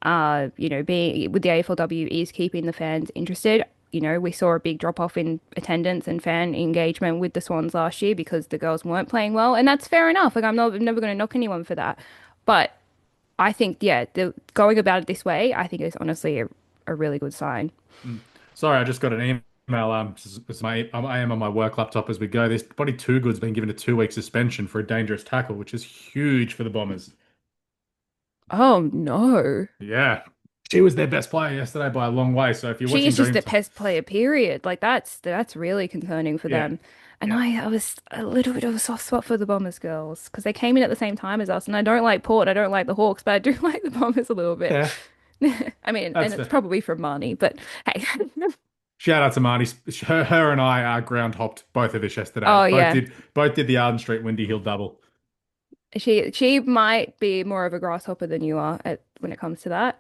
being with the AFLW is keeping the fans interested. We saw a big drop off in attendance and fan engagement with the Swans last year because the girls weren't playing well, and that's fair enough. Like I'm never going to knock anyone for that, but I think yeah, the going about it this way, I think is honestly a really good sign. Mm. Sorry, I just got an email. I am on my work laptop as we go. This Body Too Good's been given a 2 week suspension for a dangerous tackle, which is huge for the Bombers. Oh no. Yeah. She was their best player yesterday by a long way. So if you're She watching is just Dream the Team, best player, period. Like that's really concerning for yeah, them. And yeah, I was a little bit of a soft spot for the Bombers girls because they came in at the same time as us. And I don't like Port, I don't like the Hawks, but I do like the Bombers a little bit. yeah, I mean, and that's it's the probably from Marnie, but hey. shout out to Marty. Her and I ground hopped both of us yesterday. Oh Both yeah. did both did the Arden Street Windy Hill double. She might be more of a grasshopper than you are when it comes to that.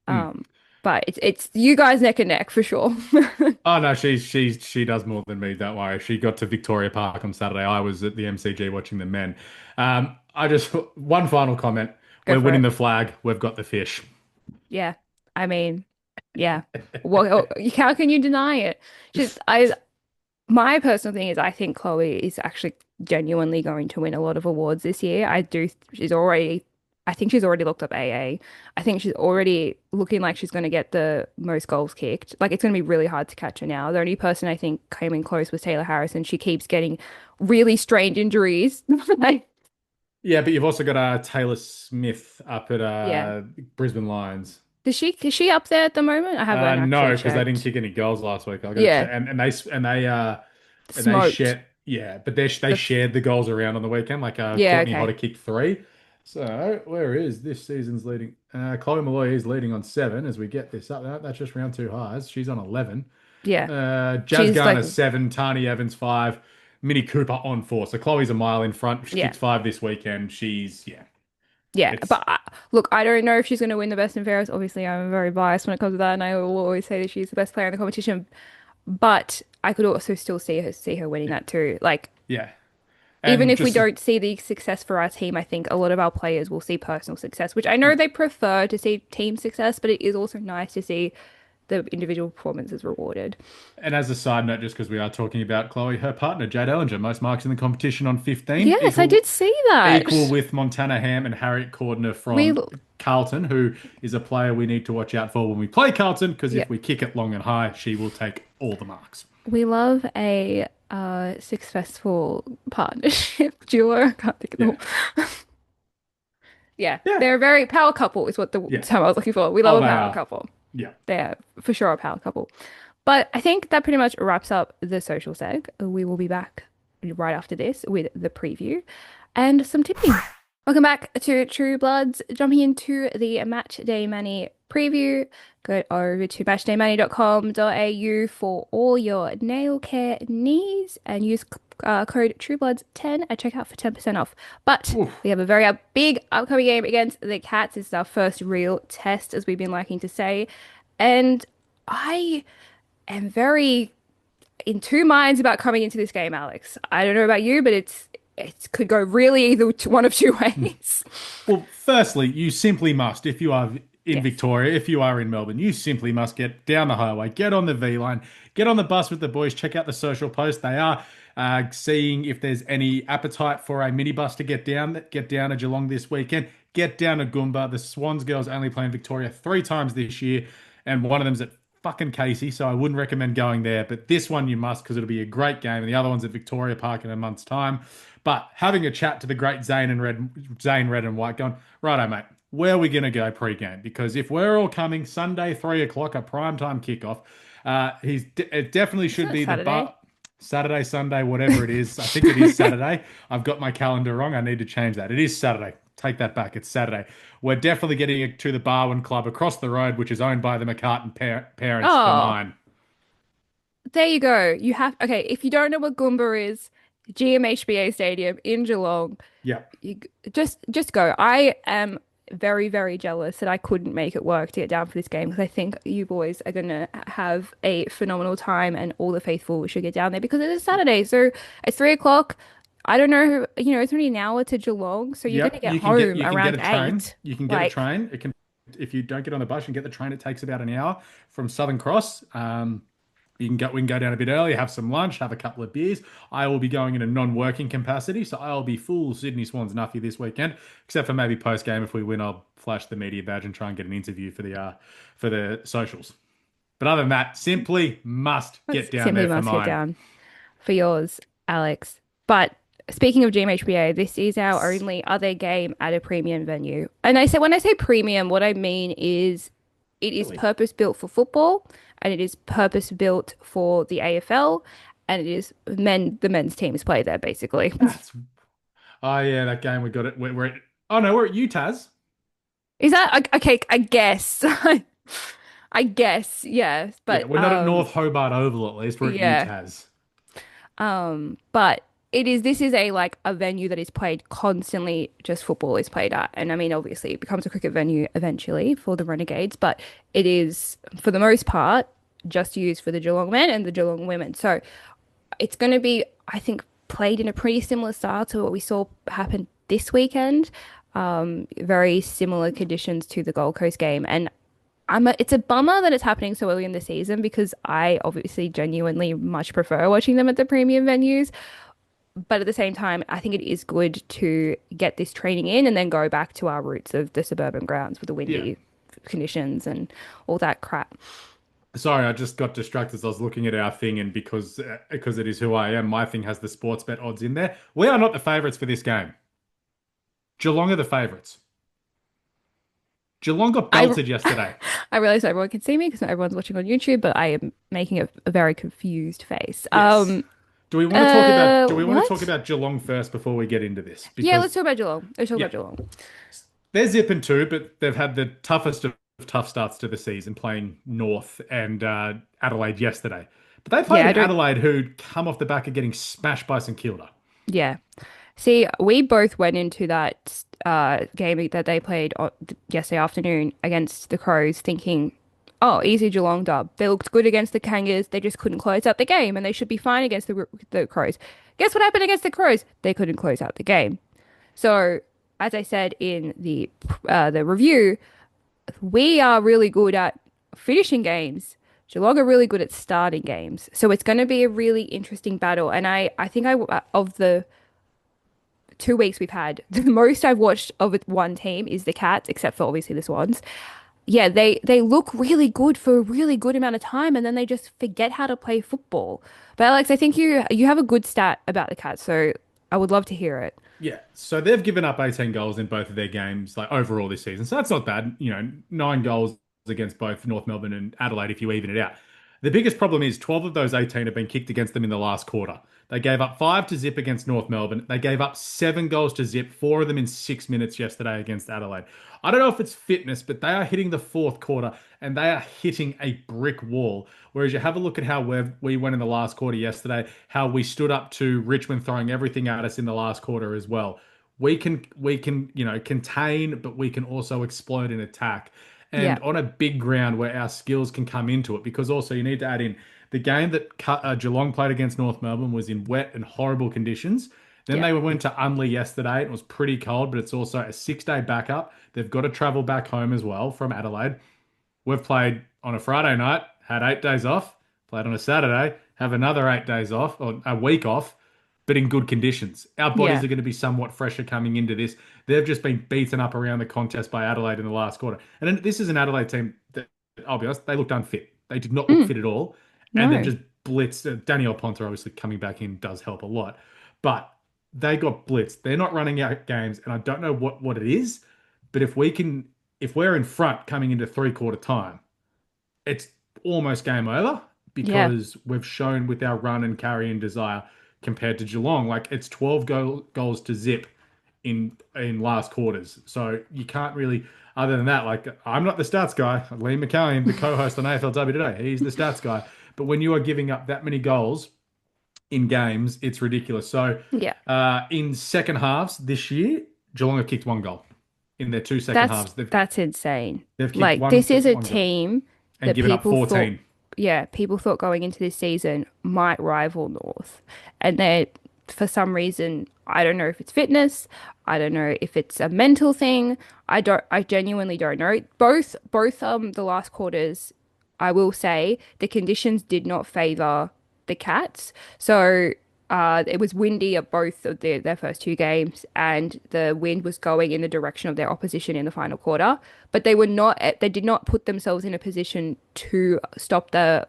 Mm. Um, but it's you guys neck and neck for sure. Oh no, she does more than me. Don't worry. She got to Victoria Park on Saturday. I was at the MCG watching the men. I just one final comment. Go We're for winning it. the flag. We've got the fish. Yeah. I mean, yeah. Well, how can you deny it? Just my personal thing is I think Chloe is actually genuinely going to win a lot of awards this year. I think she's already looked up AA. I think she's already looking like she's going to get the most goals kicked. Like it's going to be really hard to catch her now. The only person I think came in close was Taylor Harris, and she keeps getting really strange injuries. Like, Yeah, but you've also got Taylor Smith up at yeah. Brisbane Lions. Is she up there at the moment? I haven't No, actually because they didn't checked. kick any goals last week. I got to check, Yeah, and they smoked. shared, yeah, but they The shared the goals around on the weekend. Like yeah, Courtney okay. Hodder kicked three. So where is this season's leading? Chloe Molloy is leading on 7 as we get this up. That's just round two highs. She's on 11. Yeah. Jazz She's like Garner 7, Tani Evans 5, Minnie Cooper on 4. So Chloe's a mile in front. She yeah. kicked 5 this weekend. She's yeah, Yeah, it's but look, I don't know if she's going to win the best and fairest. Obviously, I'm very biased when it comes to that, and I will always say that she's the best player in the competition. But I could also still see her winning that too. Like, yeah, even and if we just don't see the success for our team, I think a lot of our players will see personal success, which I know they prefer to see team success, but it is also nice to see the individual performances rewarded. And as a side note, just because we are talking about Chloe, her partner Jade Ellinger, most marks in the competition on 15, Yes, I did see equal that. with Montana Ham and Harriet Cordner We, from Carlton, who is a player we need to watch out for when we play Carlton, because yeah, if we kick it long and high, she will take all the marks. we love a successful partnership duo. I can't think of Yeah, them. Yeah, yeah, they're a very power couple is what the yeah. term I was looking for. We love Oh, a they power are. couple. Yeah. They're for sure a power couple. But I think that pretty much wraps up the social seg. We will be back right after this with the preview and some tipping. Welcome back to True Bloods. Jumping into the Match Day Money preview. Go over to matchdaymoney.com.au for all your nail care needs and use code TrueBloods10 at checkout for 10% off. But Oof. we have a very big upcoming game against the Cats. This is our first real test, as we've been liking to say. And I am very in two minds about coming into this game, Alex. I don't know about you, but it could go really either one of two ways. Well, firstly, you simply must, if you are in Yes. Victoria, if you are in Melbourne, you simply must get down the highway, get on the V line, get on the bus with the boys, check out the social post. They are seeing if there's any appetite for a minibus to get down to Geelong this weekend, get down to Goomba. The Swans girls only play in Victoria 3 times this year, and one of them's at fucking Casey, so I wouldn't recommend going there. But this one you must because it'll be a great game, and the other one's at Victoria Park in a month's time. But having a chat to the great Zane Red and White, going, righto, mate, where are we going to go pre-game? Because if we're all coming Sunday, 3 o'clock, a primetime kickoff, it definitely Isn't should it be the bar. Saturday? Saturday, Sunday, whatever it is. I think it is Saturday. I've got my calendar wrong. I need to change that. It is Saturday. Take that back. It's Saturday. We're definitely getting it to the Barwon Club across the road, which is owned by the McCartan parents for Oh, mine. there you go. You have, okay, if you don't know what Goomba is, GMHBA Stadium in Geelong, Yeah. you just go. I am very, very jealous that I couldn't make it work to get down for this game because I think you boys are gonna have a phenomenal time and all the faithful should get down there because it is Saturday. So it's 3 o'clock. I don't know, it's only an hour to Geelong, so you're gonna Yep. get home You can get around a train. 8. You can get a Like, train. It can if you don't get on the bus, you can get the train. It takes about an hour from Southern Cross. We can go down a bit early, have some lunch, have a couple of beers. I will be going in a non-working capacity, so I'll be full Sydney Swans nuffy this weekend, except for maybe post game if we win, I'll flash the media badge and try and get an interview for the socials. But other than that, simply must get down simply there for must get mine. down for yours, Alex. But speaking of GMHBA, this is our only other game at a premium venue. And when I say premium, what I mean is it is Really? purpose built for football and it is purpose built for the AFL and it is the men's teams play there basically. That's oh yeah, that game we got it. We're at, oh no, we're at Utah's. Is that okay? I guess. I guess, yes. Yeah, But we're not at North Hobart Oval at least. We're at yeah. Utah's. But this is a venue that is played constantly, just football is played at. And I mean, obviously it becomes a cricket venue eventually for the Renegades, but it is for the most part just used for the Geelong men and the Geelong women. So it's going to be, I think, played in a pretty similar style to what we saw happen this weekend. Very similar conditions to the Gold Coast game. And it's a bummer that it's happening so early in the season because I obviously genuinely much prefer watching them at the premium venues. But at the same time, I think it is good to get this training in and then go back to our roots of the suburban grounds with the Yeah. windy conditions and all that crap. Sorry, I just got distracted as I was looking at our thing, and because it is who I am, my thing has the sports bet odds in there. We are not the favourites for this game. Geelong are the favourites. Geelong got I belted yesterday. I realize everyone can see me because not everyone's watching on YouTube, but I am making a very confused face. Yes. Do we want to talk What? about Geelong first before we get into this? Yeah, let's Because talk about Geelong. Let's talk yeah, about Geelong. they're zipping too, but they've had the toughest of tough starts to the season playing North and Adelaide yesterday. But they played Yeah, I an don't. Adelaide who come off the back of getting smashed by St Kilda. Yeah. See, we both went into that game that they played yesterday afternoon against the Crows thinking, oh, easy Geelong dub. They looked good against the Kangas. They just couldn't close out the game and they should be fine against the Crows. Guess what happened against the Crows? They couldn't close out the game. So, as I said in the review, we are really good at finishing games. Geelong are really good at starting games. So it's going to be a really interesting battle. And I think of the 2 weeks we've had, the most I've watched of one team is the Cats, except for obviously the Swans. Yeah, they look really good for a really good amount of time, and then they just forget how to play football. But Alex, I think you have a good stat about the Cats, so I would love to hear it. Yeah, so they've given up 18 goals in both of their games, like overall this season. So that's not bad. 9 goals against both North Melbourne and Adelaide if you even it out. The biggest problem is 12 of those 18 have been kicked against them in the last quarter. They gave up 5 to Zip against North Melbourne. They gave up 7 goals to Zip, 4 of them in 6 minutes yesterday against Adelaide. I don't know if it's fitness, but they are hitting the fourth quarter and they are hitting a brick wall. Whereas you have a look at how we went in the last quarter yesterday, how we stood up to Richmond throwing everything at us in the last quarter as well. We can contain, but we can also explode in attack. Yeah, And on a big ground where our skills can come into it, because also you need to add in the game that Geelong played against North Melbourne was in wet and horrible conditions. Then yeah, they went to Unley yesterday. It was pretty cold, but it's also a 6-day backup. They've got to travel back home as well from Adelaide. We've played on a Friday night, had 8 days off, played on a Saturday, have another 8 days off, or a week off, but in good conditions. Our bodies yeah, are going to be somewhat fresher coming into this. They've just been beaten up around the contest by Adelaide in the last quarter. And then this is an Adelaide team that, I'll be honest, they looked unfit. They did not look Mm, fit at all. And they've no. just blitzed. Daniel Ponter obviously coming back in does help a lot. But they got blitzed. They're not running out games. And I don't know what it is, but if we're in front coming into three-quarter time, it's almost game over Yeah. because we've shown with our run and carry and desire compared to Geelong, like it's 12 goals to zip in last quarters. So you can't really, other than that, like I'm not the stats guy. Liam McCallion, the co-host on AFLW today, he's the stats guy. But when you are giving up that many goals in games, it's ridiculous. So Yeah. in second halves this year, Geelong have kicked one goal in their two second That's halves. They've that's insane. they've kicked Like this is a one goal team and that given up people thought, 14. yeah, people thought going into this season might rival North. And they, for some reason, I don't know if it's fitness, I don't know if it's a mental thing. I genuinely don't know. Both the last quarters, I will say the conditions did not favor the Cats. So it was windy at both of their first two games, and the wind was going in the direction of their opposition in the final quarter. But they were not. They did not put themselves in a position to stop the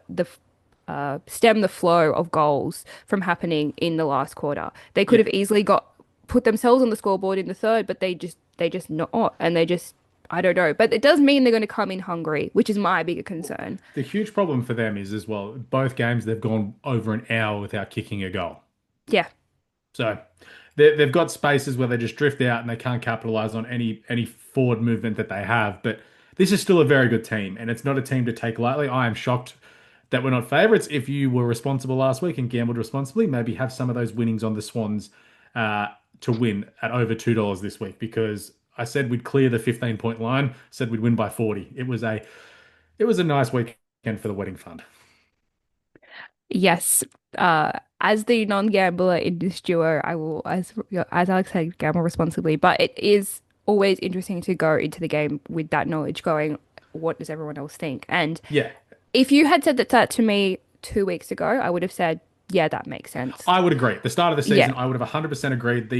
stem the flow of goals from happening in the last quarter. They could Yeah. have easily got put themselves on the scoreboard in the third, but they just not, and they just I don't know. But it does mean they're going to come in hungry, which is my bigger concern. The huge problem for them is as well, both games they've gone over an hour without kicking a goal. Yeah, So they've got spaces where they just drift out and they can't capitalize on any forward movement that they have. But this is still a very good team, and it's not a team to take lightly. I am shocked that we're not favourites. If you were responsible last week and gambled responsibly, maybe have some of those winnings on the Swans uh, to win at over $2 this week, because I said we'd clear the 15-point line, said we'd win by 40. It was a nice weekend for the wedding fund. yes. As the non-gambler in this duo, I will, as Alex said, gamble responsibly. But it is always interesting to go into the game with that knowledge, going, what does everyone else think? And Yeah, if you had said that to me 2 weeks ago, I would have said, yeah, that makes sense. I would agree. At the start of the Yeah, season, I would have 100% agreed.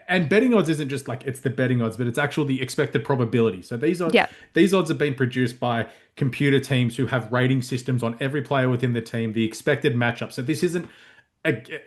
And betting odds isn't just like it's the betting odds, but it's actually the expected probability. So yeah, these odds have been produced by computer teams who have rating systems on every player within the team, the expected matchup. So this isn't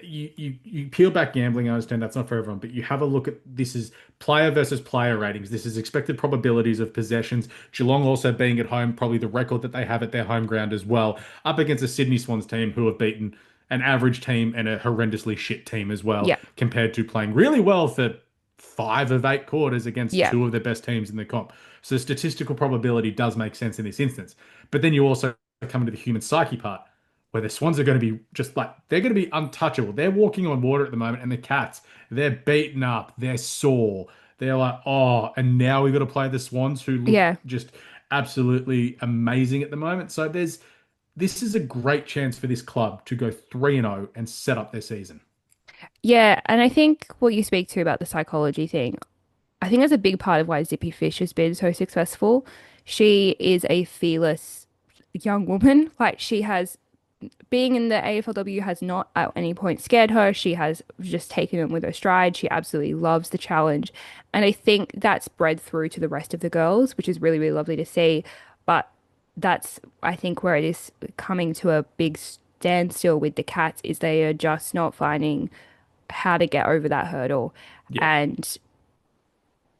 you peel back gambling. I understand that's not for everyone, but you have a look at this is player versus player ratings. This is expected probabilities of possessions. Geelong also being at home, probably the record that they have at their home ground as well, up against a Sydney Swans team who have beaten an average team and a horrendously shit team as well, yeah, compared to playing really well for 5 of 8 quarters against yeah, two of the best teams in the comp. So statistical probability does make sense in this instance. But then you also come into the human psyche part, where the Swans are going to be just like, they're going to be untouchable. They're walking on water at the moment, and the Cats, they're beaten up, they're sore. They're like, oh, and now we've got to play the Swans who look yeah. just absolutely amazing at the moment. So this is a great chance for this club to go 3-0 and set up their season. Yeah, and I think what you speak to about the psychology thing, I think that's a big part of why Zippy Fish has been so successful. She is a fearless young woman. Like she has being in the AFLW has not at any point scared her. She has just taken it with her stride. She absolutely loves the challenge. And I think that's bred through to the rest of the girls, which is really, really lovely to see. But that's, I think, where it is coming to a big standstill with the Cats is they are just not finding how to get over that hurdle. Yeah. And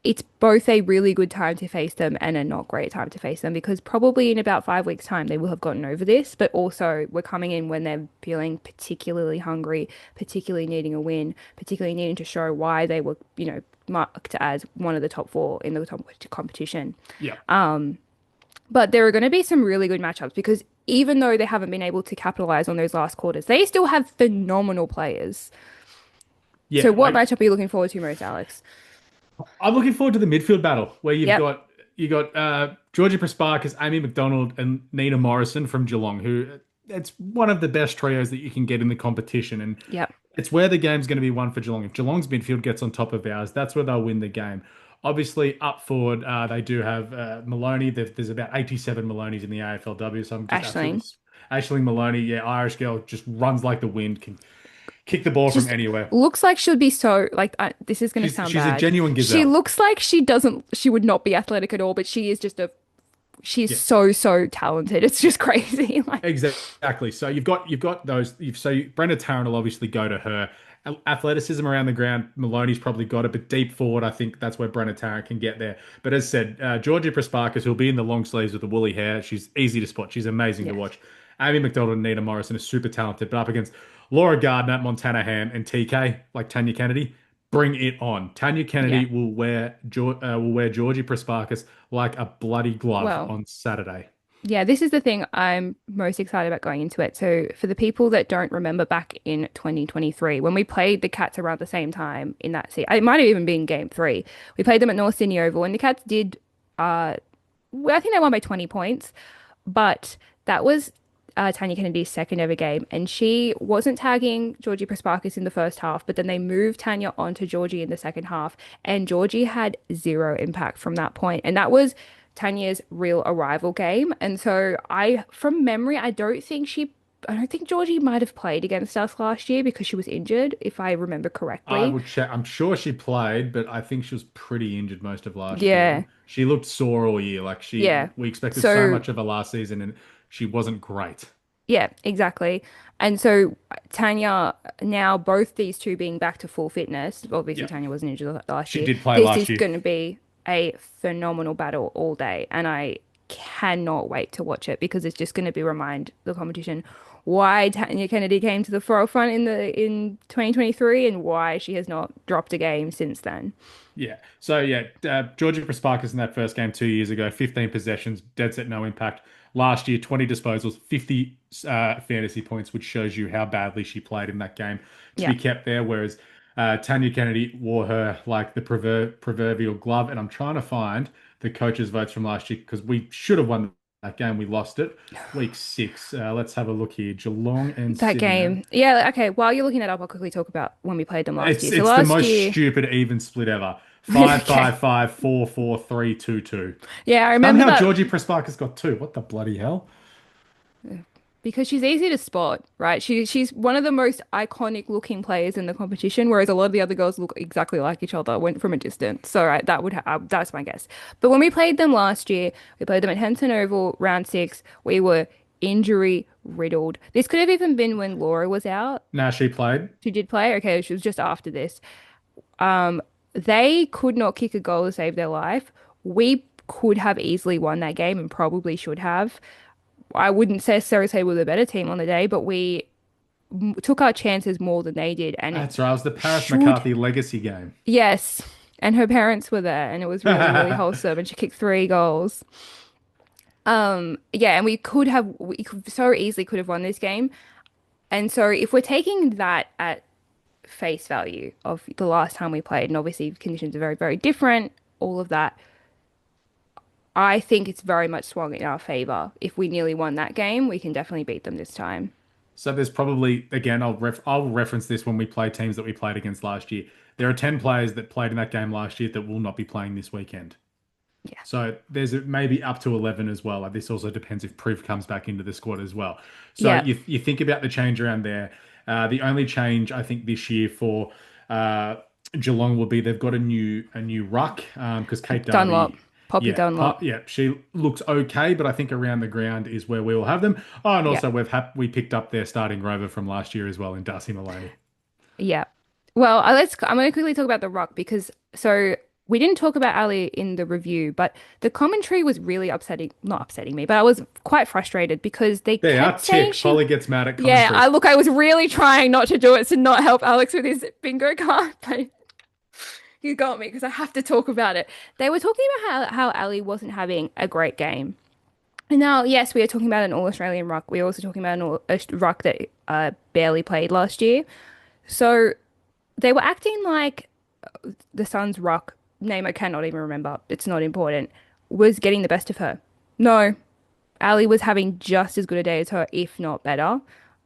it's both a really good time to face them and a not great time to face them because probably in about 5 weeks' time they will have gotten over this. But also, we're coming in when they're feeling particularly hungry, particularly needing a win, particularly needing to show why they were, marked as one of the top four in the top competition. Yeah. But there are going to be some really good matchups because even though they haven't been able to capitalize on those last quarters, they still have phenomenal players. So, Yeah. what matchup are you looking forward to most, Alex? I'm looking forward to the midfield battle where you've Yep. got Georgia Prasparkas, Amy McDonald, and Nina Morrison from Geelong, who it's one of the best trios that you can get in the competition, and Yep. it's where the game's going to be won for Geelong. If Geelong's midfield gets on top of ours, that's where they'll win the game. Obviously, up forward, they do have Maloney. There's about 87 Maloney's in the AFLW, so I'm just absolutely. Ashling. Aisling Maloney, yeah, Irish girl, just runs like the wind, can kick the ball from Just anywhere. looks like she'll be so like this is going to sound She's a bad. genuine She gazelle. looks like she would not be athletic at all, but she is just she's Yeah. so talented. It's just crazy. Like Exactly. So you've got those. Brenda Tarrant will obviously go to her. Athleticism around the ground, Maloney's probably got it, but deep forward, I think that's where Brenda Tarrant can get there. But as said, Georgia Prasparkas, who'll be in the long sleeves with the woolly hair, she's easy to spot. She's amazing to yes. watch. Amy McDonald and Nina Morrison are super talented, but up against Laura Gardner, Montana Ham, and TK, like Tanya Kennedy, bring it on. Tanya Yeah. Kennedy will wear Georgie Prasparkas like a bloody glove Well, on Saturday. yeah, this is the thing I'm most excited about going into it. So, for the people that don't remember back in 2023, when we played the Cats around the same time in that season, it might have even been game three. We played them at North Sydney Oval, and the Cats did, well, I think they won by 20 points, but that was Tanya Kennedy's second ever game, and she wasn't tagging Georgie Prasparkas in the first half, but then they moved Tanya onto Georgie in the second half, and Georgie had zero impact from that point, and that was Tanya's real arrival game. And so from memory, I don't think Georgie might have played against us last year because she was injured, if I remember I correctly. would check. I'm sure she played, but I think she was pretty injured most of last year. Yeah, She looked sore all year. Like yeah. we expected so So much of her last season, and she wasn't great. yeah, exactly. And so Tanya, now both these two being back to full fitness, obviously Yeah, Tanya wasn't injured last she year. did play This last is year. going to be a phenomenal battle all day, and I cannot wait to watch it because it's just going to be remind the competition why Tanya Kennedy came to the forefront in 2023 and why she has not dropped a game since then. Yeah. So yeah, Georgia Prasparkas in that first game 2 years ago, 15 possessions, dead set no impact. Last year, 20 disposals, 50 fantasy points, which shows you how badly she played in that game to Yeah. be kept there. Whereas Tanya Kennedy wore her like the proverbial glove. And I'm trying to find the coaches' votes from last year because we should have won that game. We lost it. Week 6. Let's have a look here. Geelong and That Sydney. game. Yeah, okay. While you're looking that up, I'll quickly talk about when we played them last year. So It's the last most year, stupid even split ever. Five okay. five five 4 4 3 2 2. Yeah, I remember Somehow that Georgie Prasparkas got two. What the bloody hell? because she's easy to spot, right? She's one of the most iconic looking players in the competition, whereas a lot of the other girls look exactly like each other, went from a distance. So right, that's my guess. But when we played them last year, we played them at Henson Oval, round six. We were injury riddled. This could have even been when Laura was out. Nah, she played. She did play. Okay, she was just after this. They could not kick a goal to save their life. We could have easily won that game and probably should have. I wouldn't necessarily say we were the better team on the day, but we took our chances more than they did. And it That's right. It was the Paris should, McCarthy legacy game. yes. And her parents were there, and it was really, really wholesome. And she kicked three goals. Yeah, and we could so easily could have won this game. And so if we're taking that at face value of the last time we played, and obviously conditions are very, very different, all of that, I think it's very much swung in our favor. If we nearly won that game, we can definitely beat them this time. So there's probably again I'll reference this when we play teams that we played against last year. There are 10 players that played in that game last year that will not be playing this weekend. Yeah. So there's maybe up to 11 as well. Like, this also depends if Proof comes back into the squad as well. So Yeah. you think about the change around there. The only change I think this year for Geelong will be they've got a new ruck because Kate Dunlop. Darby, Poppy Dunlop. yeah, she looks okay, but I think around the ground is where we will have them. Oh, and Yeah. also we picked up their starting rover from last year as well in Darcy Maloney. Yeah. Well, I'm going to quickly talk about the rock because so we didn't talk about Ali in the review, but the commentary was really not upsetting me, but I was quite frustrated because they They are kept saying tick. Polly gets mad at yeah, commentary. I was really trying not to do it to not help Alex with his bingo card, but you got me because I have to talk about it. They were talking about how Ali wasn't having a great game. And now, yes, we are talking about an All-Australian ruck. We're also talking about a ruck that barely played last year. So they were acting like the Suns' ruck, name I cannot even remember, it's not important, was getting the best of her. No, Ali was having just as good a day as her, if not better.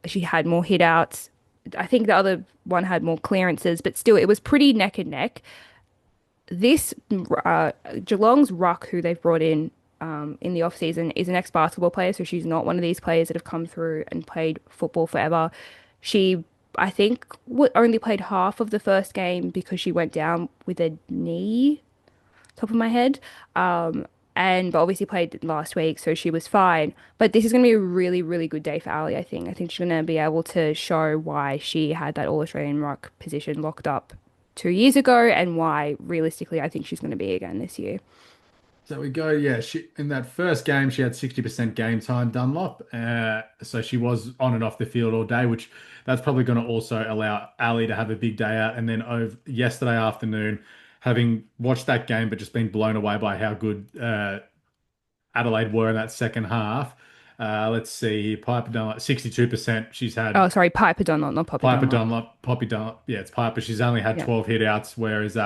She had more hit outs. I think the other one had more clearances, but still, it was pretty neck and neck. This Geelong's ruck, who they've brought in the off season, is an ex-basketball player, so she's not one of these players that have come through and played football forever. She, I think, only played half of the first game because she went down with a knee, top of my head. And but obviously played last week, so she was fine. But this is going to be a really, really good day for Ali, I think. I think she's going to be able to show why she had that All-Australian ruck position locked up 2 years ago and why, realistically, I think she's going to be again this year. So we go, yeah, in that first game, she had 60% game time, Dunlop. So she was on and off the field all day, which that's probably going to also allow Ali to have a big day out. And then over yesterday afternoon, having watched that game, but just been blown away by how good Adelaide were in that second half. Let's see, Piper Dunlop, 62%. She's had Oh, sorry, Piper Dunlop, not Poppy Piper Dunlop. Dunlop, Poppy Dunlop. Yeah, it's Piper. She's only had Yeah, 12 hit outs, whereas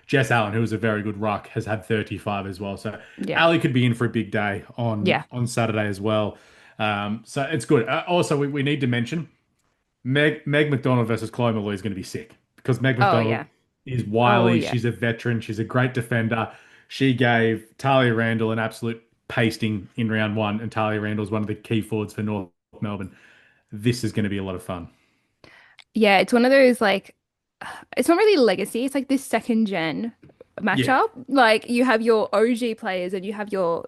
Jess Allen, who was a very good ruck, has had 35 as well. So yeah, Ali could be in for a big day yeah. on Saturday as well. So it's good. Also, we need to mention Meg McDonald versus Chloe Molloy is going to be sick because Meg Oh McDonald yeah, is oh wily. yeah, She's a veteran. She's a great defender. She gave Talia Randall an absolute pasting in round one, and Talia Randall is one of the key forwards for North Melbourne. This is going to be a lot of fun. yeah. It's one of those like, it's not really legacy. It's like this second gen Yeah. matchup. Like you have your OG players and you have your,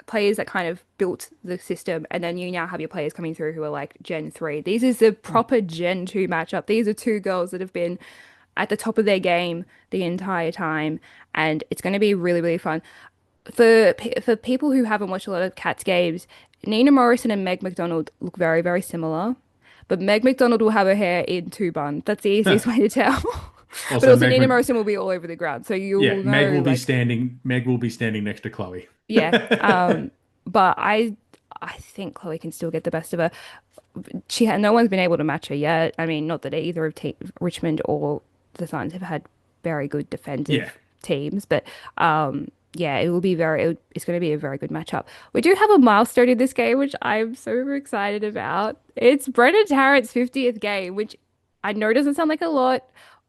players that kind of built the system, and then you now have your players coming through who are like Gen 3. This is the proper Gen 2 matchup. These are two girls that have been at the top of their game the entire time, and it's going to be really, really fun. For people who haven't watched a lot of Cats games, Nina Morrison and Meg McDonald look very, very similar. But Meg McDonald will have her hair in two buns. That's the easiest way to tell. But Also, also Nina Morrison will be all over the ground. So Yeah, you'll know like Meg will be standing next to Chloe. yeah. But I think Chloe can still get the best of her. No one's been able to match her yet. I mean, not that either of Richmond or the Suns have had very good Yeah. defensive teams, but yeah, it will be it's going to be a very good matchup. We do have a milestone in this game, which I'm so excited about. It's Brennan Tarrant's 50th game, which I know doesn't sound like a lot,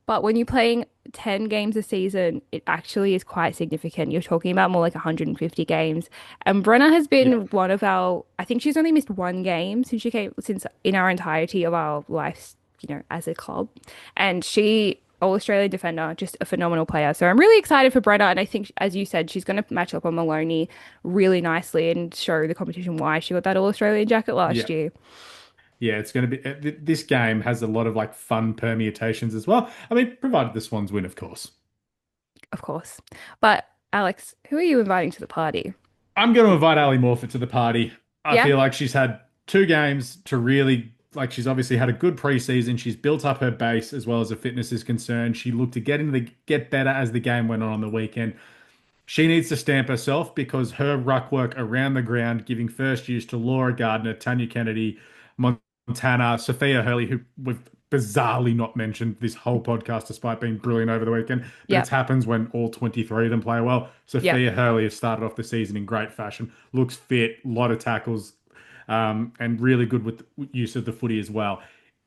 but when you're playing 10 games a season, it actually is quite significant. You're talking about more like 150 games. And Brenna has Yeah. been one of our, I think she's only missed one game since in our entirety of our lives, as a club. And she, All Australian defender, just a phenomenal player. So I'm really excited for Brenna. And I think, as you said, she's going to match up on Maloney really nicely and show the competition why she got that All Australian jacket last Yeah. year. Yeah, it's going to be this game has a lot of like fun permutations as well. I mean, provided the Swans win, of course. Of course. But Alex, who are you inviting to the party? I'm going to invite Ali Morfitt to the party. I Yeah? feel like she's had two games to really like she's obviously had a good preseason. She's built up her base as well as her fitness is concerned. She looked to get better as the game went on the weekend. She needs to stamp herself because her ruck work around the ground, giving first use to Laura Gardner, Tanya Kennedy, Montana, Sophia Hurley, who we've bizarrely not mentioned this whole podcast despite being brilliant over the weekend. But it Yep. happens when all 23 of them play well. Yep. Sophia Hurley has started off the season in great fashion, looks fit, a lot of tackles, and really good with use of the footy as well.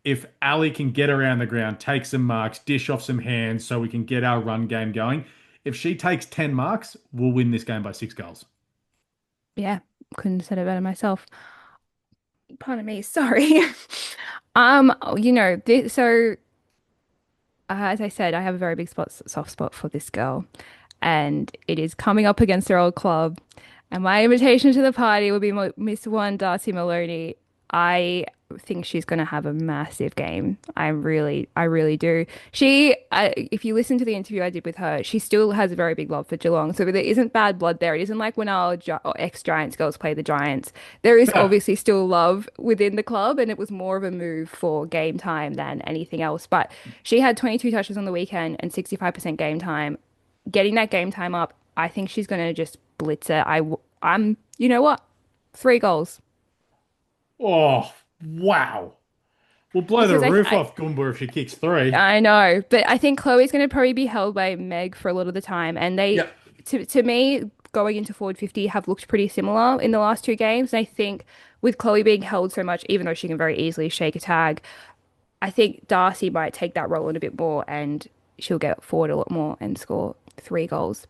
If Ali can get around the ground, take some marks, dish off some hands so we can get our run game going, if she takes 10 marks, we'll win this game by 6 goals. Yeah. Couldn't have said it better myself. Pardon me. Sorry. So as I said, I have a very big soft spot for this girl, and it is coming up against her old club. And my invitation to the party will be Miss One Darcy Maloney. I think she's going to have a massive game. I really do. If you listen to the interview I did with her, she still has a very big love for Geelong. So there isn't bad blood there. It isn't like when our ex-Giants girls play the Giants. There is obviously still love within the club, and it was more of a move for game time than anything else. But she had 22 touches on the weekend and 65% game time. Getting that game time up, I think she's going to just blitz it. You know what? 3 goals. Oh, wow. We'll blow the Because roof off Goomba if she kicks three. I know, but I think Chloe's going to probably be held by Meg for a lot of the time. And Yep. to me, going into forward 50, have looked pretty similar in the last two games. And I think with Chloe being held so much, even though she can very easily shake a tag, I think Darcy might take that role in a bit more and she'll get forward a lot more and score 3 goals.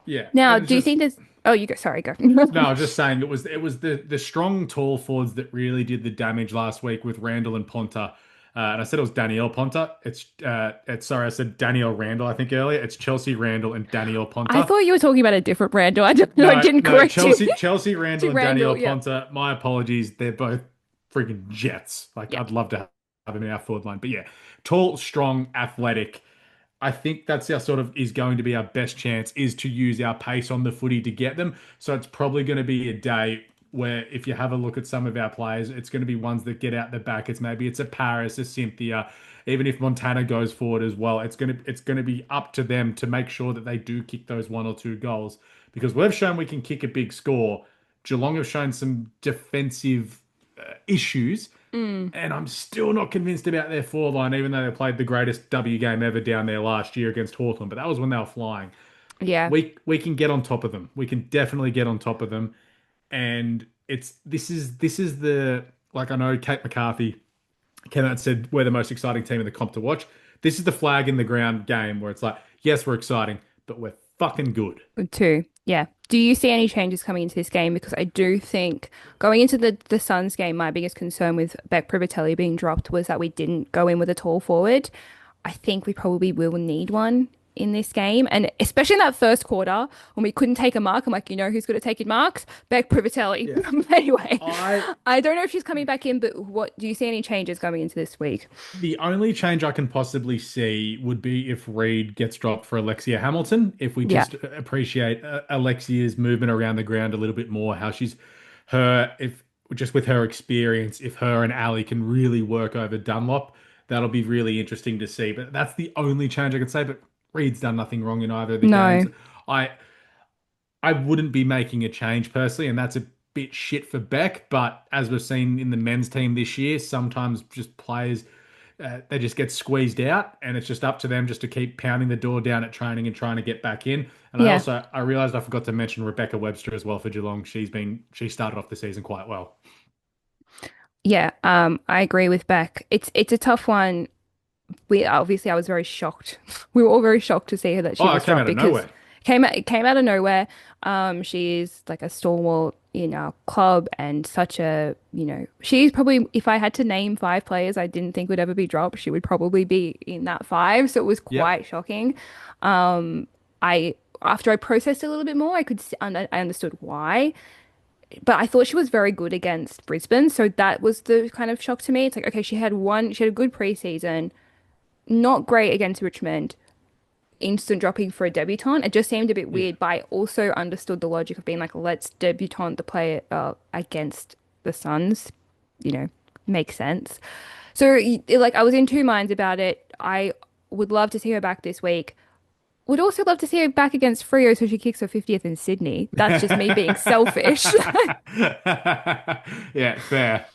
Yeah. Now, And it's do you just think there's, oh, you go, sorry, go. no, I was just saying it was the strong tall forwards that really did the damage last week with Randall and Ponta. And I said it was Danielle Ponta. It's sorry, I said Danielle Randall, I think earlier. It's Chelsea Randall and Danielle I Ponta. thought you were talking about a different Randall. I don't know. I No, didn't no, correct you. Chelsea Randall To and Danielle Randall, yeah. Ponta. My apologies. They're both freaking jets. Like Yeah. I'd love to have them in our forward line. But yeah, tall, strong, athletic. I think that's our sort of is going to be our best chance is to use our pace on the footy to get them. So it's probably going to be a day where if you have a look at some of our players, it's going to be ones that get out the back. It's a Paris, a Cynthia. Even if Montana goes forward as well, it's going to be up to them to make sure that they do kick those one or two goals because we've shown we can kick a big score. Geelong have shown some defensive issues, Mm, and I'm still not convinced about their forward line, even though they played the greatest W game ever down there last year against Hawthorn. But that was when they were flying. yeah. We can get on top of them. We can definitely get on top of them. And this is the like I know Kate McCarthy came out and said we're the most exciting team in the comp to watch. This is the flag in the ground game where it's like, yes, we're exciting, but we're fucking good. Two. Yeah. Do you see any changes coming into this game? Because I do think going into the Suns game, my biggest concern with Beck Privatelli being dropped was that we didn't go in with a tall forward. I think we probably will need one in this game. And especially in that first quarter when we couldn't take a mark, I'm like, you know who's good at taking marks? Beck Privatelli. Yeah. Anyway, I I don't know if she's coming back in, but what do you see any changes going into this week? The only change I can possibly see would be if Reed gets dropped for Alexia Hamilton. If we Yeah. just appreciate Alexia's movement around the ground a little bit more, how she's her, if just with her experience, if her and Ali can really work over Dunlop, that'll be really interesting to see. But that's the only change I can say. But Reed's done nothing wrong in either of the games. No. I I wouldn't be making a change personally, and that's a bit shit for Beck. But as we've seen in the men's team this year, sometimes just players they just get squeezed out, and it's just up to them just to keep pounding the door down at training and trying to get back in. And Yeah. I realized I forgot to mention Rebecca Webster as well for Geelong. She started off the season quite well. Yeah. I agree with Beck. It's a tough one. We obviously I was very shocked. We were all very shocked to see her that she Oh, it was came dropped out of because nowhere. it came out of nowhere. She's like a stalwart in our club and such a, she's probably if I had to name five players I didn't think would ever be dropped, she would probably be in that five. So it was Yep. quite shocking. I after I processed it a little bit more, I understood why. But I thought she was very good against Brisbane, so that was the kind of shock to me. It's like, okay, she had a good preseason, not great against Richmond, instant dropping for a debutante. It just seemed a bit Yeah. weird, but I also understood the logic of being like, let's debutante the player against the Suns, you know, makes sense. So, like, I was in two minds about it. I would love to see her back this week. Would also love to see her back against Freo so she kicks her 50th in Sydney. That's just me being selfish. Yeah, fair.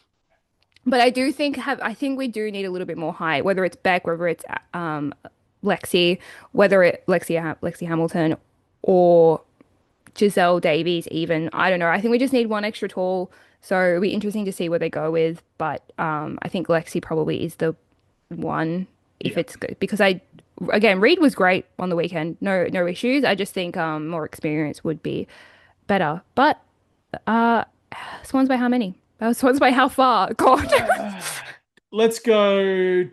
But I think we do need a little bit more height, whether it's Beck, whether it's Lexi, whether it Lexi Hamilton or Giselle Davies even. I don't know. I think we just need one extra tall. So it'll be interesting to see where they go with. But I think Lexi probably is the one if Yeah. it's good because again Reed was great on the weekend. No issues. I just think more experience would be better. But uh Swans by how many? Swans by how far? God. Let's go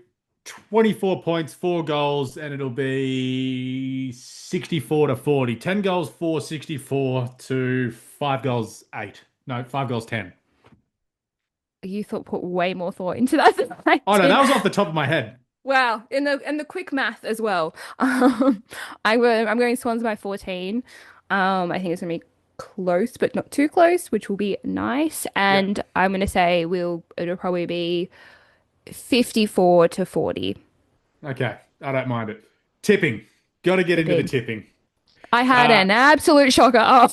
24 points, 4 goals, and it'll be 64 to 40. 10 goals, 4, 64 to 5 goals, 8. No, 5 goals, 10. You thought put way more thought into that than I Oh, no, did. that was off the top of my head. Wow, in the quick math as well. I'm going Swans by 14. I think it's gonna be close, but not too close, which will be nice. Yep. And I'm gonna say it'll probably be 54 to 40. Okay, I don't mind it. Tipping. Got to get into the Tipping. tipping. I had Uh, an absolute shocker. Oh,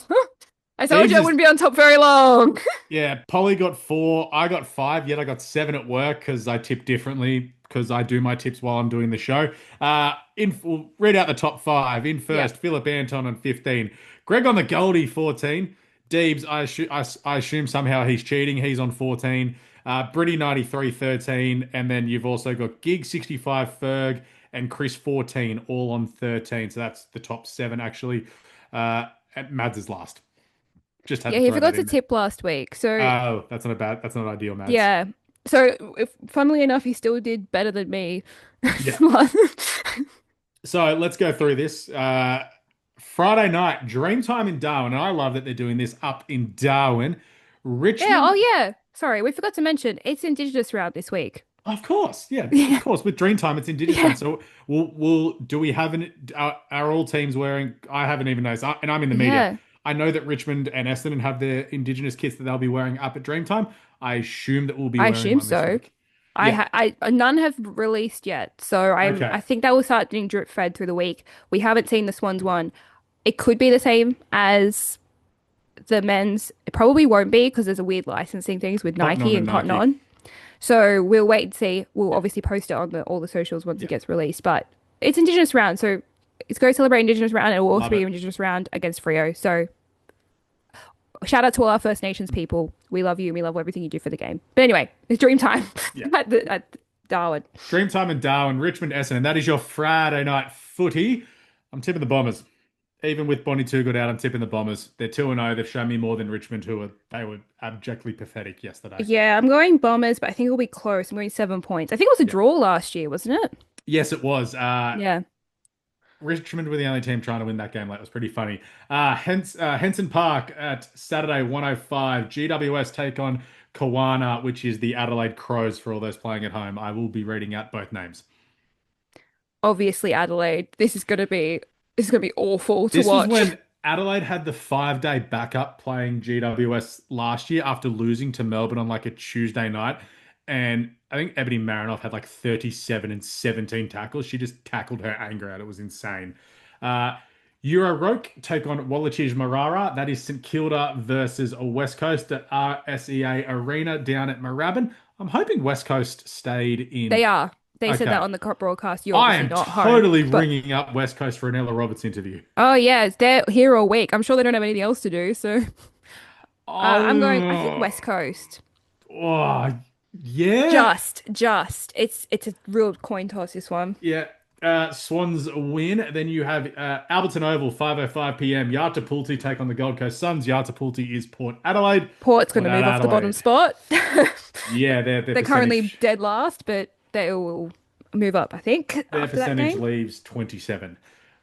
I told Deems you I is wouldn't be on top very long. Yeah, Polly got 4. I got 5, yet I got 7 at work because I tip differently because I do my tips while I'm doing the show. We'll read out the top 5. In Yeah. first, Philip Anton on 15. Greg on the Goldie, 14. Deebs, I assume somehow he's cheating. He's on 14. Britty 93, 13. And then you've also got Gig 65, Ferg, and Chris 14, all on 13. So that's the top 7, actually. And Mads is last. Just had Yeah, to he throw forgot that to in there. tip last week. So Oh, that's not ideal, Mads. yeah. So funnily enough, he still did better than me. Yeah. So let's go through this. Friday night, Dreamtime in Darwin. And I love that they're doing this up in Darwin. Yeah, oh Richmond. yeah. Sorry, we forgot to mention it's Indigenous route this week. Of course, yeah, of Yeah. course. With Dreamtime, it's Indigenous Yeah. round. So, will do we have an are all teams wearing? I haven't even noticed, and I'm in the media. Yeah. I know that Richmond and Essendon have their Indigenous kits that they'll be wearing up at Dreamtime. I assume that we'll be I wearing assume one this so. week. Yeah. None have released yet, so I Okay. think that will start getting drip fed through the week. We haven't seen the Swans one. It could be the same as the men's. It probably won't be because there's a weird licensing things with Cotton Nike on and and Cotton Nike. On. So we'll wait and see. We'll Yeah. obviously post it on all the socials once it Yeah. gets released. But it's Indigenous round, so it's go celebrate Indigenous round, and it will also Love be it. Indigenous round against Frio. So shout out to all our First Nations people. We love you and we love everything you do for the game. But anyway, it's dream time Yeah. at Darwin. Dreamtime and Darwin, Richmond, Essendon. That is your Friday night footy. I'm tipping the Bombers. Even with Bonnie Too Good out, I'm tipping the Bombers. They're 2-0. They've shown me more than Richmond, they were abjectly pathetic yesterday. Yeah, I'm going Bombers, but I think it'll be close. I'm going 7 points. I think it was a Yeah. draw last year, wasn't it? Yes, it was. Yeah. Richmond were the only team trying to win that game. That was pretty funny. Henson Park at Saturday 1:05. GWS take on Kawana, which is the Adelaide Crows for all those playing at home. I will be reading out both names. Obviously Adelaide. This is gonna be awful to This was watch. when Adelaide had the 5-day backup playing GWS last year after losing to Melbourne on like a Tuesday night. And I think Ebony Marinoff had like 37 and 17 tackles. She just tackled her anger out. It was insane. Uh, Euro Roke take on Wallachij Marara. That is St Kilda versus West Coast at RSEA Arena down at Moorabbin. I'm hoping West Coast stayed in. They are. They said that Okay. on the broadcast. You're I obviously am not home. totally But ringing up West Coast for an Ella Roberts interview. oh yeah, they're here all week. I'm sure they don't have anything else to do. So I'm going, I think Oh, West Coast. oh, yeah, Just. It's a real coin toss, this one. yeah. Swans win. Then you have Alberton Oval, 5:05 p.m. Yartapulti take on the Gold Coast Suns. Yartapulti is Port Adelaide. Port's going Port to move off the bottom Adelaide. spot. Yeah, their They're currently percentage dead last, but they will move up, I think, their after that percentage game. leaves 27.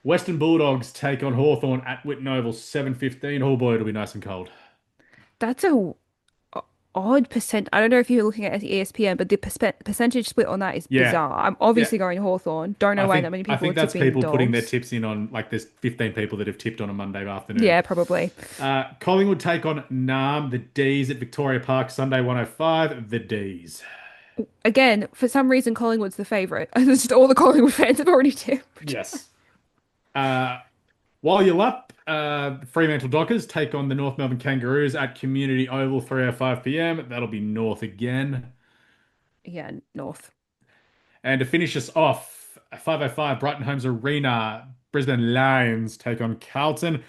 Western Bulldogs take on Hawthorn at Whitten Oval, 7:15. Oh boy, it'll be nice and cold. That's odd percent. I don't know if you're looking at ESPN, but the percentage split on that is Yeah, bizarre. I'm yeah. obviously going Hawthorn. Don't know why that many I people are think that's tipping people putting their dogs. tips in on like there's 15 people that have tipped on a Monday afternoon. Yeah, probably. Collingwood take on Narm, the D's at Victoria Park, Sunday 1:05. The D's. Again, for some reason, Collingwood's the favourite. It's just all the Collingwood fans have already tipped. Yes. Uh, while you're up, Fremantle Dockers take on the North Melbourne Kangaroos at Community Oval, 3:05 p.m. That'll be North again. Yeah, North. And to finish us off, 5:05 Brighton Homes Arena, Brisbane Lions take on Carlton.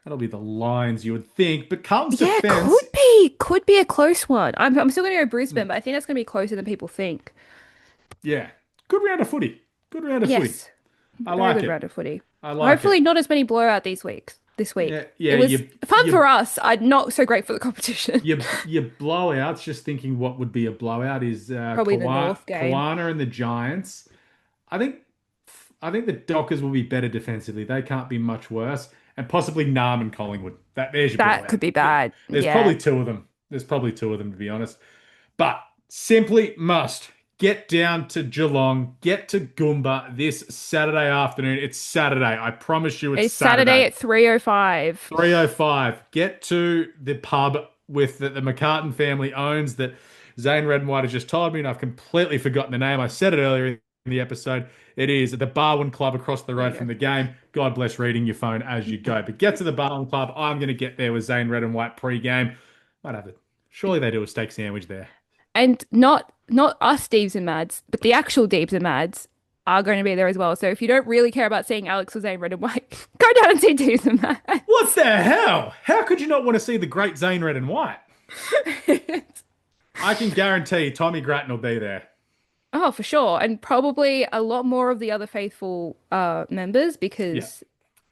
That'll be the Lions, you would think. But Carlton's Yeah, defense, could be a close one. I'm still going to go Brisbane, but I think that's going to be closer than people think. yeah, good round of footy. Good round of footy. Yes, I very like good it. round of footy. I like Hopefully, it. not as many blowout these weeks. This Yeah, week, yeah. it was fun You for us. Not so great for the competition. your blowouts. Just thinking, what would be a blowout is Probably the North game. Kawana and the Giants. I think I think the Dockers will be better defensively. They can't be much worse, and possibly Narm and Collingwood. There's your That blowout. could be bad. There's Yeah. probably two of them. There's probably two of them to be honest. But simply must get down to Geelong, get to Goomba this Saturday afternoon. It's Saturday. I promise you, it's It's Saturday at 3:05. 3:05. Get to the pub with the McCartan family owns that Zane Red and White has just told me, and I've completely forgotten the name. I said it earlier in the episode. It is at the Barwon Club across the road from the game. God bless reading your phone as you go. But get to the Barwon Club. I'm going to get there with Zane Red and White pre-game. Might have it. Surely they do a steak sandwich there. And not us Deebs and Mads, but the actual Deebs and Mads are going to be there as well. So if you don't really care about seeing Alex or Zane Red and White, go down and see Deebs and Mads. What the hell? How could you not want to see the great Zane Red and White? I can guarantee Tommy Grattan will be there. Oh, for sure. And probably a lot more of the other faithful members Yeah. because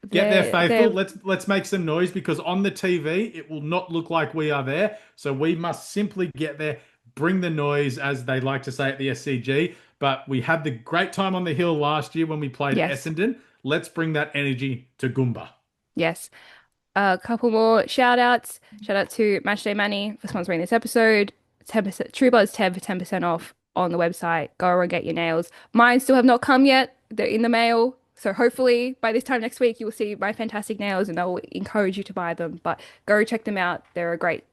Get there, faithful. they're Let's make some noise because on the TV it will not look like we are there. So we must simply get there, bring the noise, as they like to say at the SCG. But we had the great time on the hill last year when we played yes. Essendon. Let's bring that energy to Goomba. Yes. A couple more shout outs. Shout out to Matchday Manny for sponsoring this episode. 10% True Buzz 10 for 10% off on the website. Go and get your nails. Mine still have not come yet. They're in the mail. So hopefully by this time next week, you will see my fantastic nails and I will encourage you to buy them. But go check them out. They're a great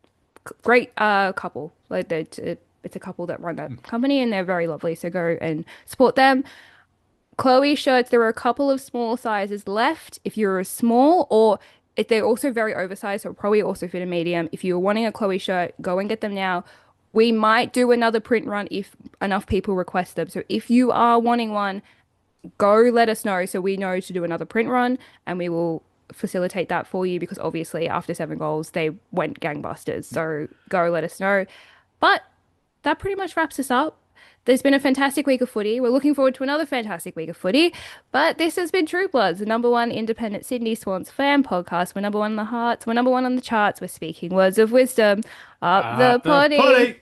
couple. Like it's a couple that run that company and they're very lovely. So go and support them. Chloe shirts, there are a couple of small sizes left if you're a small, or if they're also very oversized, so probably also fit a medium. If you're wanting a Chloe shirt, go and get them now. We might do another print run if enough people request them. So if you are wanting one, go let us know so we know to do another print run and we will facilitate that for you because obviously after 7 goals, they went gangbusters. So go let us know. But that pretty much wraps us up. There's been a fantastic week of footy. We're looking forward to another fantastic week of footy. But this has been True Bloods, the #1 independent Sydney Swans fan podcast. We're #1 in the hearts. We're #1 on the charts. We're speaking words of wisdom. Up the At the potty. potty.